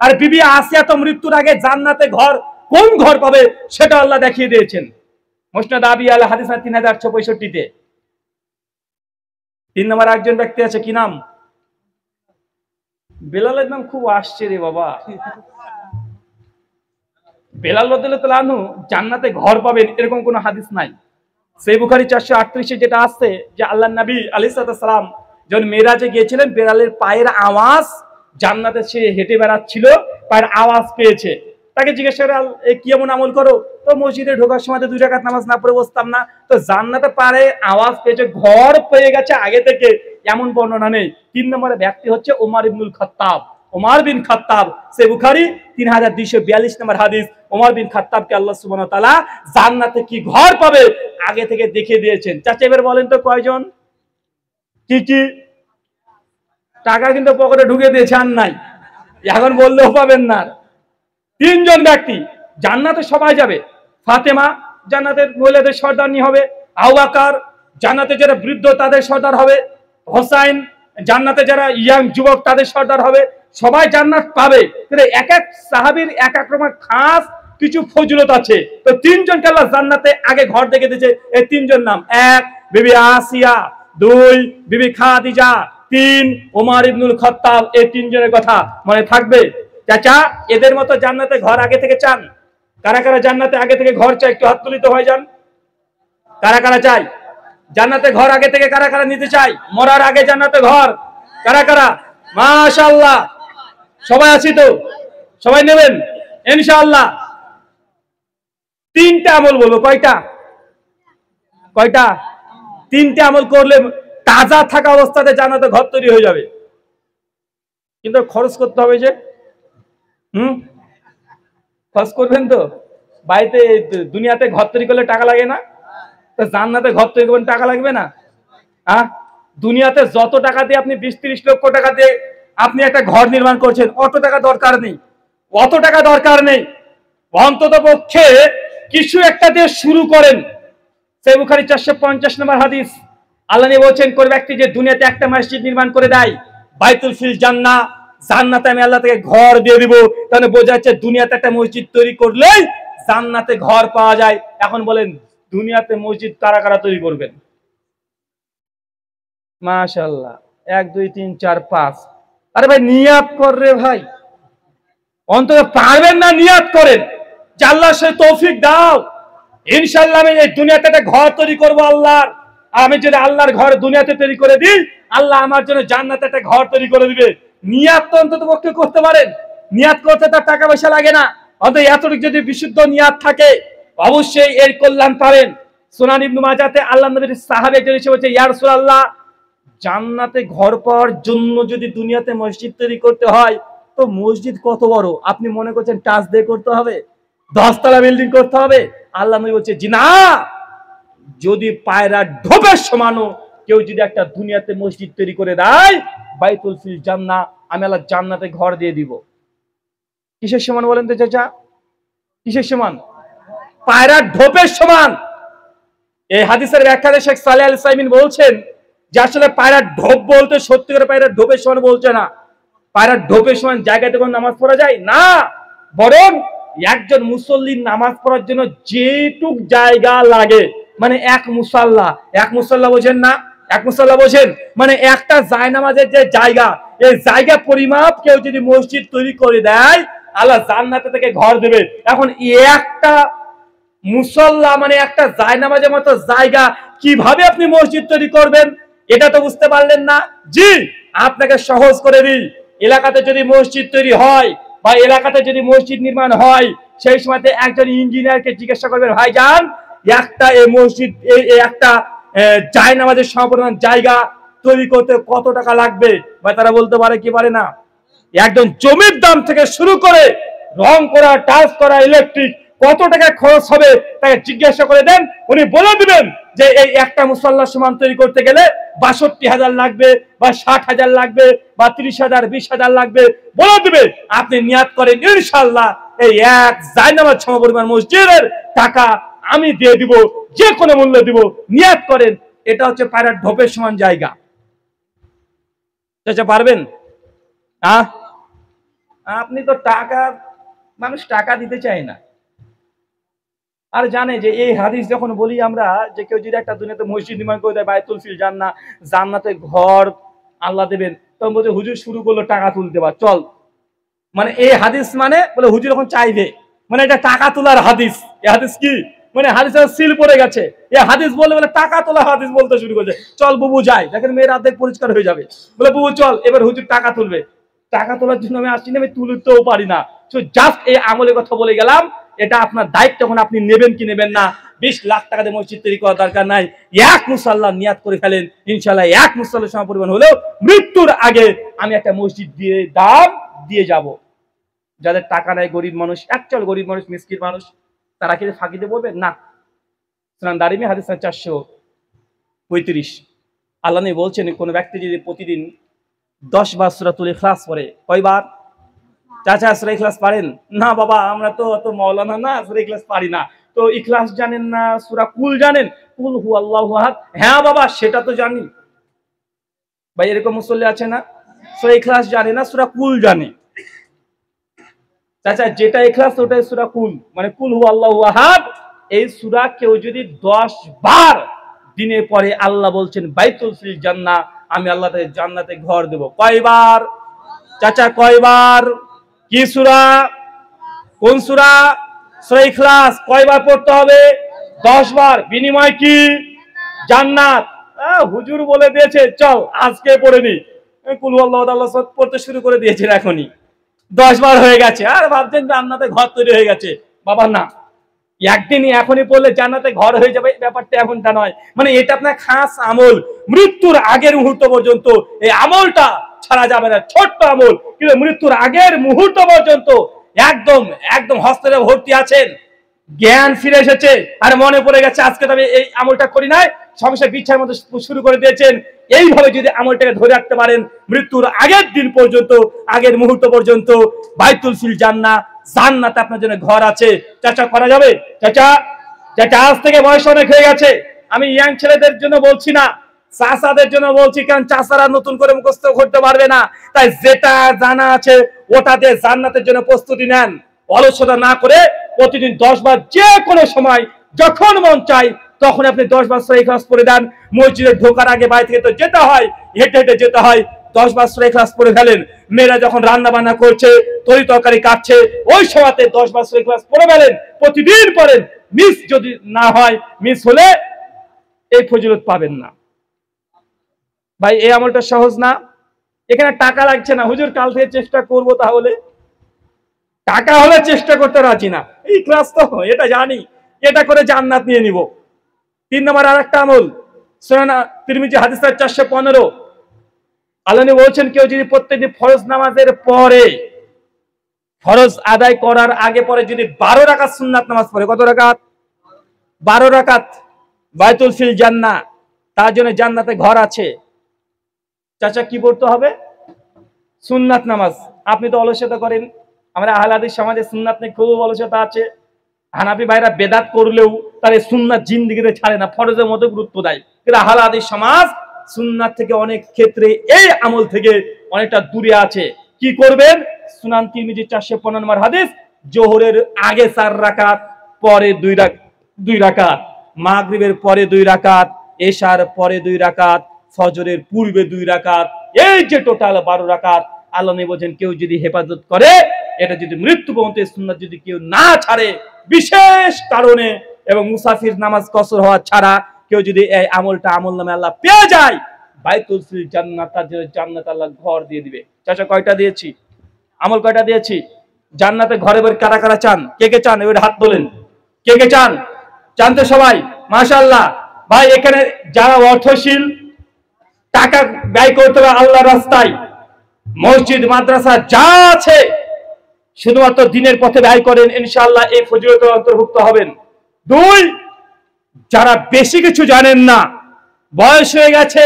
আর বিবি আসিয়া তো মৃত্যুর আগে জান্নাতে ঘর, কোন ঘর পাবে সেটা আল্লাহ দেখিয়ে দিয়েছেন। মুসনাদ আবি আল হাদিস 3865-তে। 3 নম্বর একজন ব্যক্তি আছে, কি নাম? বেলালের নাম খুব আসছে রে বাবা। বেলাল রাদিয়াল্লাহু আনহু জান্নাতে ঘর পাবেন এরকম কোনো হাদিস নাই। সহিহ বুখারী 438-এ যেটা আসছে যে আল্লাহর নবী আলাইহিস সালাম যখন মেরাজে গিয়েছিলেন, বেলালের পায়ের আওয়াজ, জান্নাতে সে হেঁটে বেড়াচ্ছিল, পায়ের আওয়াজ পেয়েছে। তাকে জিজ্ঞাসা করে, কি এমন আমল করো? তো মসজিদে ঢোকার সময় 2 রাকাত নামাজ না পড়ে বসতাম না। তো জান্নাতে পারে আওয়াজ পেয়েছে, ঘর পেয়ে গেছে আগে থেকে, এমন বর্ণনা নেই। 3 নম্বরে ব্যক্তি হচ্ছে ওমর ইবনুল খাত্তাব। ওমর বিন খাত্তাব, সে বুখারী 3242 নম্বর হাদিস। ওমর বিন খাত্তাবকে আল্লাহ সুবহানাহু ওয়া তাআলা জান্নাতে কি ঘর পাবে আগে থেকে দেখিয়ে দিয়েছেন। চাচা এবার বলেন তো কয়জন? কি কি? টাকা কিন্তু পকেটে ঢুকে দিয়েছে, আর নাই, এখন বললেও পাবেন না। 3 জন ব্যক্তি জান্নাতে সবাই যাবে। ফাতেমা জান্নাতের মহিলাদের সর্দারনি হবে, আবু বকর জান্নাতে যারা বৃদ্ধ তাদের সর্দার হবে, হোসাইন জান্নাতে যারা ইয়াং যুবক তাদের সর্দার হবে। সবাই জান্নাত পাবে, কিন্তু এক এক সাহাবীর এক এক রকম খাস কিছু ফজিলত আছে। তো 3 জনকে আল্লাহ জান্নাতে আগে ঘর দেখে দিয়েছে। এই 3 জন নাম: 1 বিবি আসিয়া, 2 বিবি খাদিজা, 3 ওমর ইবনুল খাত্তাব। এই 3 জনের কথা মনে থাকবে। চাচা এদের মতো জান্নাতে ঘর আগে থেকে চান? কারা কারা জান্নাতে আগে থেকে ঘর চাই? একটু হাত তুলিত হয়ে যান। কারা কারা চাই জান্নাতে ঘর আগে থেকে? কারা কারা নিতে চাই মরার আগে জান্নাতে ঘর? কারা কারা? মাশাআল্লাহ, সবাই আছি তো? সবাই নেবেন ইনশাআল্লাহ। 3টা আমল বলবো। কয়টা? কয়টা? 3টে আমল করলে তাজা থাকা অবস্থাতে জান্নাতে ঘর তৈরি হয়ে যাবে। কিন্তু খরচ করতে হবে যে। খরচ করবেন তো? বাড়িতে দুনিয়াতে ঘর তৈরি করলে টাকা লাগে না? তো জান্নাতে ঘর তৈরি করবেন টাকা লাগবে না? দুনিয়াতে যত টাকা দিয়ে আপনি 20-30 লক্ষ টাকা দিয়ে আপনি একটা ঘর নির্মাণ করছেন, অত টাকা দরকার নেই, অত টাকা দরকার নেই। অন্তত পক্ষে কিছু একটা দিয়ে শুরু করেন। সহিহ বুখারী 450 নম্বর হাদিস, আল্লাহ নবী বলেছেন, কোন ব্যক্তি যে দুনিয়াতে একটা মসজিদ নির্মাণ করে দেয়, বাইতুল ফিল জান্নাহ, জান্নাতে আমি আল্লাহ থেকে ঘর দিয়ে দিব। তাহলে বোঝা যাচ্ছে দুনিয়াতে একটা মসজিদ তৈরি করলেই জান্নাতে ঘর পাওয়া যায়। এখন বলেন দুনিয়াতে মসজিদ কারা কারা তৈরি করবেন? মাশাআল্লাহ, 1 2 3 4 5। আরে ভাই নিয়াত কর রে ভাই, অন্তত পারবেন না নিয়াত করেন যে আল্লাহ সে তৌফিক দাও, ইনশাআল্লাহ আমি এই দুনিয়াতে একটা ঘর তৈরি করব আল্লাহর। আমি যদি আল্লাহর ঘর দুনিয়াতে তৈরি করে দিই, আল্লাহ আমার জন্য জান্নাতে একটা ঘর তৈরি করে দিবে। নিয়াত তো অন্তত পক্ষে করতে পারেন। নিয়াত করতে তার টাকা পয়সা লাগে না। অন্তত এতটুকু যদি বিশুদ্ধ নিয়াত থাকে, অবশ্যই এর কল্যাণ পাবেন। সুনান ইবনে মাজাহতে আল্লাহর নবীর সাহাবী একজন এসে বলছে, ইয়া রাসূলুল্লাহ, জান্নাতে ঘর পাওয়ার জন্য যদি দুনিয়াতে মসজিদ তৈরি করতে হয়, তো মসজিদ কত বড়? আপনি মনে করছেন টাচ দিয়ে করতে হবে, 10 তলা বিল্ডিং করতে হবে? আল্লাহ নবী বলছে, জি না, যদি পায়রা ঢোপের সমানও কেউ যদি একটা দুনিয়াতে মসজিদ তৈরি করে দেয়, বাইতুল ফিল জান্নাহ, আমি আল্লাহ জান্নাতে ঘর দিয়ে দিব। কিসের সমান বলেন তো চাচা? কিসের সমান? পায়রা ঢোপের সমান। এই হাদিসের ব্যাখ্যাতে শেখ সালেহ আল উসাইমিন বলছেন যে আসলে পায়রা ঢোপ বলতে সত্যি করে পায়রা ঢোপের সমান বলছে না। পায়রা ঢোপের সমান জায়গাতে কোন নামাজ পড়া যায় না, বরং একজন মুসল্লির নামাজ পড়ার জন্য যেটুক জায়গা লাগে, মানে এক মুসাল্লা বোঝেন না? এক মুসাল্লা বোঝেন? মানে একটা জায়নামাজের যে জায়গা, এই জায়গা পরিমাপ কেউ যদি মসজিদ তৈরি করে দেয়, আল্লাহ জান্নাতে থেকে ঘর দেবে। এখন একটা মুসল্লা মানে একটা জায়নামাজের মতো জায়গা, কিভাবে আপনি মসজিদ তৈরি করবেন এটা তো বুঝতে পারলেন না। জি, আপনাকে সহজ করে দিই। এলাকাতে যদি মসজিদ তৈরি হয় বা এলাকাতে যদি মসজিদ নির্মাণ হয়, সেই সময়তে একজন ইঞ্জিনিয়ারকে জিজ্ঞাসা করবেন, ভাইজান একটা এই মসজিদ, এই একটা জায়নামাজের সম্পূর্ণ জায়গা তৈরি করতে কত টাকা লাগবে? ভাই তারা বলতে পারে কি পারে না? একদম জমির দাম থেকে শুরু করে রং করা, টাচ করা, ইলেকট্রিক কত টাকা খরচ হবে তাকে জিজ্ঞাসা করে দেন, উনি বলে দিবেন যে এই একটা মুসাল্লা সমান তৈরি করতে গেলে ৬২,০০০ লাগবে বা ৬০,০০০ লাগবে বা ৩০,০০০ ২০,০০০ লাগবে, বলে দিবে। আপনি নিয়াত করেন ইনশাআল্লাহ এই এক জায়নামাজ সমপরিমাণ মসজিদের টাকা আমি দিয়ে দিব, যে কোনো মূল্য দিব, নিয়াত করেন। এটা হচ্ছে পায়রার ঢোপের সমান জায়গা। চাচা পারবেন? আপনি তো টাকা, মানুষ টাকা দিতে চায় না। আর জানে যে এই হাদিস যখন বলি আমরা যে কেউ যদি একটা দুনিয়াতে মসজিদ নির্মাণ করে দেয়, বাইতুল ফিল জান্নাহ, জান্নাতে ঘর আল্লাহ দেবেন, তখন বলছে হুজুর শুরু করলো টাকা তুলতে, বা চল। মানে এই হাদিস মানে বলে হুজুর এখন চাইবে, মানে এটা টাকা তোলার হাদিস। এই হাদিস কি মানে হাদিসের সিল পড়ে গেছে। এই হাদিস বলে বলে টাকা তোলা হাদিস বলতে শুরু করেছে। চল বুবু যাই, দেখেন মেয়ের অর্ধেক পরিষ্কার হয়ে যাবে, বলে বুবু চল এবার হুজুর টাকা তুলবে। টাকা তোলার জন্য আমি আসছি না, আমি তুলতেও পারি না। জাস্ট এই আমলের কথা বলে গেলাম। এটা আপনার দায়িত্ব, এখন আপনি নেবেন কি নেবেন না। 20 লাখ টাকা দিয়ে মসজিদ তৈরি করার দরকার নাই। এক মুসাল্লা নিয়াত করে ফেলেন, ইনশাআল্লাহ এক মুসাল্লার সমপরিমাণ হলেও মৃত্যুর আগে আমি একটা মসজিদ দিয়ে দাম দিয়ে যাব। যাদের টাকা নাই, গরিব মানুষ, একচল গরিব মানুষ, মিসকিন মানুষ, তারা কি ফাঁকি দিয়ে বলবে না? সুনান দারিমি হাদিস 435। আল্লাহ নবী বলছেন, কোন ব্যক্তি যদি প্রতিদিন 10 বার সূরাতুল ইখলাস পড়ে, কয়বার? চাচা সূরা ইখলাস পারেন না? বাবা আমরা তো অত মাওলানা না, সূরা ইখলাস পারি না। তো ইখলাস জানেন না, সূরা কুল জানেন? কুল হু আল্লাহু আহাদ, হ্যাঁ বাবা সেটা তো জানি। ভাই এরকম মুসল্লি আছে না? সূরা ইখলাস জানে না, সূরা কুল জানে। চাচা যেটা ইখলাস ওটাই সূরা কুল, মানে কুল হু আল্লাহু আহাদ। এই সূরা কেউ যদি 10 বার দিনে পড়ে, আল্লাহ বলছেন বাইতুল ফিল জান্নাহ, আমি আল্লাহ তাকে জান্নাতে ঘর দেব। কয়বার? চাচা কয়বার? কি সূরা? কোন সূরা? সূরা ইখলাস। কয়বার পড়তে হবে? 10 বার। বিনিময় কি? জান্নাত। হুজুর বলে দিয়েছে চল আজকে পড়ে নি, কুল হু আল্লাহু আহাদ পড়তে শুরু করে দিয়েছেন, এখনই 10 বার হয়ে গেছে, আর ভাবছেন জান্নাতে ঘর তৈরি হয়ে গেছে। বাবা না, একদিনই এখনই পড়লে জান্নাতে ঘর হয়ে যাবে, ব্যাপারটা এমনটা নয়। মানে এটা আপনার খাস আমল, মৃত্যুর আগের মুহূর্ত পর্যন্ত এই আমলটা ছাড়া যাবে না। ছোট্ট আমল, কিন্তু মৃত্যুর আগের মুহূর্ত পর্যন্ত একদম একদম হসপিটালে ভর্তি আছেন, জ্ঞান ফিরে এসেছে, আর মনে পড়ে গেছে আজকে তবে এই আমলটা করি নাই, সমস্যা বিচ্ছার মতো শুরু করে দিয়েছেন। এইভাবে যদি আমলটাকে ধরে রাখতে পারেন মৃত্যুর আগের দিন পর্যন্ত, আগের মুহূর্ত পর্যন্ত, বাইতুল ফিল জান্নাহ, জান্নাতে আপনার জন্য ঘর আছে। চাচা করা যাবে? চাচা চাচা আজ থেকে বয়স অনেক হয়ে গেছে, আমি ইয়াং ছেলেদের জন্য বলছি না, চাচাদের জন্য বলছি, কারণ চাচারা নতুন করে মুখস্থ করতে পারবে না। তাই যেটা জানা আছে ওটাতে জান্নাতের জন্য প্রস্তুতি নেন, অলসতা না করে প্রতিদিন 10 বার, যে কোনো সময় যখন মন চাই তখন আপনি 10 বার সূরা ইখলাস পড়ে দেন। মসজিদে ঢোকার আগে বাড়ি থেকে তো যেতে হয়, হেঁটে হেঁটে যেতে হয়, 10 বার সূরা ইখলাস পড়ে ফেলেন। মেয়েরা যখন রান্না বান্না করছে, তরি তরকারি কাটছে, ওই সময়তে 10 বার সূরা ইখলাস পড়ে ফেলেন, প্রতিদিন পড়েন। মিস যদি না হয়, মিস হলে এই ফজিলত পাবেন না। ভাই এই আমলটা সহজ না, এখানে টাকা লাগছে না। হুজুর কাল থেকে চেষ্টা করব, তাহলে টাকা হলে চেষ্টা করতে রাজি না। এই ক্লাস তো এটা জানি, এটা করে জান্নাত নিয়ে নিব। 3 নম্বর আরেকটা আমল, সুনান তিরমিজি হাদিস 415। আল্লাহ নবী বলেছেন, কেউ যদি প্রত্যেকদিন ফরজ নামাজের পরে, ফরজ আদায় করার আগে পরে যদি 12 রাকাত সুন্নাত নামাজ পড়ে, কত রাকাত? 12 রাকাত, বাইতুল ফিল জান্নাহ, তার জন্য জান্নাতে ঘর আছে। চাচা কি পড়তে হবে? সুন্নাত নামাজ। আপনি তো অলসতা করেন, আমরা আহলে হাদিস সমাজে সুন্নাত নিয়ে খুব অলসতা আছে। হানাফি ভাইরা বেদাত করলেও তার সুন্নাত জিন্দেগিতে ছাড়ে না, ফরজের মতো গুরুত্ব দেয়। কিন্তু আহলে হাদিস সমাজ সুন্নাত থেকে অনেক ক্ষেত্রে, এই আমল থেকে অনেকটা দূরে আছে। কি করবেন? সুনান তিরমিজি 415 নম্বর হাদিস, জোহরের আগে 4 রাকাত, পরে 2 রাকাত, মাগরিবের পরে 2 রাকাত, এশার পরে 2 রাকাত, ফজরের পূর্বে 2 রাকাত, এই যে টোটাল 12 রাকাত। আল্লাহ নবী বলেন, কেউ যদি হেফাজত করে, এটা যদি মৃত্যু পর্যন্ত সুন্নাত যদি কেউ না ছাড়ে, বিশেষ কারণে এবং মুসাফির নামাজ কসর হওয়া ছাড়া কেউ যদি এই আমলটা আমল নামে আল্লাহ পেয়ে যায়, বাইতুল ফিল জান্নাত, তার জন্য জান্নাত আল্লাহ ঘর দিয়ে দিবে। চাচা কয়টা দিয়েছি? আমল কয়টা দিয়েছি? জান্নাতে ঘরে বের কারা কারা চান? কে কে চান? এবার হাত তোলেন। কে কে চান? জানতে সবাই মাশাআল্লাহ। ভাই এখানে যারা অর্থশীল, টাকা ব্যয় করতে হবে আল্লাহর রাস্তায়, মসজিদ মাদ্রাসা যা আছে শুধুমাত্র দিনের পথে ব্যয় করেন, ইনশাআল্লাহ এই ফজিলতের অন্তর্ভুক্ত হবেন। 2, যারা বেশি কিছু জানেন না, বয়স হয়ে গেছে,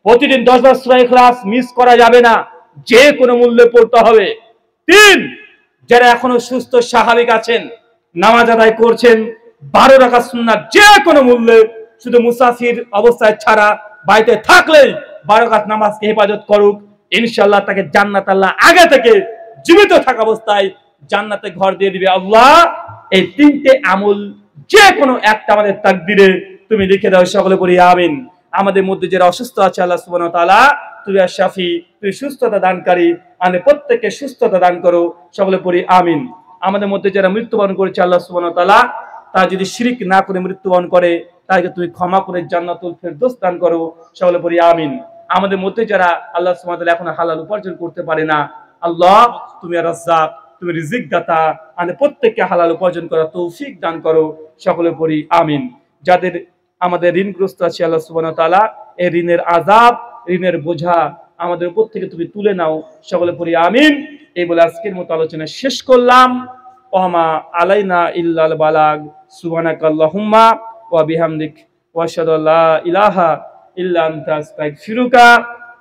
প্রতিদিন 10 বার সূরা ইখলাস মিস করা যাবে না, যে কোনো মূল্যে পড়তে হবে। 3, যারা এখনো সুস্থ স্বাভাবিক আছেন, নামাজ আদায় করছেন, 12 রাকাত সুন্নাত যে কোনো মূল্যে, শুধু মুসাফির অবস্থায় ছাড়া বাড়িতে থাকলেই 12 রাকাত নামাজকে হেফাজত করুক, ইনশাআল্লাহ তাকে জান্নাত আল্লাহ আগে থেকে জীবিত থাকা অবস্থায় জান্নাতে ঘর দিয়ে দিবে আল্লাহ। এই 3টে আমল যে কোনো একটা আমাদের তাকদীরে তুমি লিখে দাও, সকলে বলি আমিন। আমাদের মধ্যে যারা অসুস্থ আছে, আল্লাহ সুবহানাহু ওয়া তাআলা তুমি আশ-শাফি, তুমি সুস্থতা দানকারী, আমাদের প্রত্যেককে সুস্থতা দান করো, সকলে পড়ি আমিন। আমাদের মধ্যে যারা মৃত্যুবরণ করেছে, আল্লাহ সুবহানাহু ওয়া তাআলা তারা যদি শিরক না করে মৃত্যুবরণ করে, তাকে তুমি ক্ষমা করে জান্নাতুল ফেরদৌস দান করো, সকলে পড়ি আমিন। আমাদের মধ্যে যারা আল্লাহ সুবহানাহু ওয়া তাআলা এখন হালাল উপার্জন করতে পারে না, আল্লাহ তুমি রাজ্জাক, তুমি রিজিক দাতা, আমাদের প্রত্যেককে হালাল উপার্জন করার তৌফিক দান করো, সকলে পড়ি আমিন। যাদের আমাদের ঋণগ্রস্ত আছে, আল্লাহ সুবহানাহু ওয়া তাআলা এই ঋণের আযাব, ঋণের বোঝা আমাদের উপর থেকে তুমি তুলে নাও, সকলে পড়ি আমিন। এই বলে আজকের মতো আলোচনা শেষ করলাম। ওয়ামা আলাইনা ইল্লাল বালাগ। সুবহানাকাল্লাহুম্মা ওয়া বিহামদিক ওয়া আশহাদু আল্লা ইলাহা ইল্লা আনতা আস্তাগফিরুকা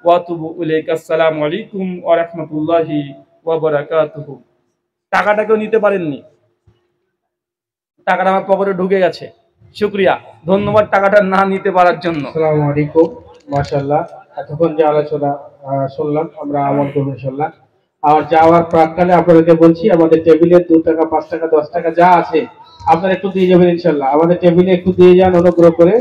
ওয়া আতুবু ইলাইক। আসসালামু আলাইকুম ওয়া রাহমাতুল্লাহি ওয়া বারাকাতুহু। টাকাটা কেউ নিতে পারেননি, টাকাটা আমার পকেটে ঢুকে গেছে। শুকরিয়া, ধন্যবাদ টাকাটা না নিতে পারার জন্য। আসসালামু আলাইকুম। মাশাআল্লাহ, এতক্ষণ যে আলোচনা শুনলাম আমরা আমল করব ইনশাআল্লাহ। আর যাওয়ার প্রাক্কালে আপনাদেরকে বলছি, আমাদের টেবিলে 2 টাকা 5 টাকা 10 টাকা যা আছে আপনারা একটু দিয়ে যাবেন ইনশাআল্লাহ। আমাদের টেবিলে একটু দিয়ে যান অনুগ্রহ করে।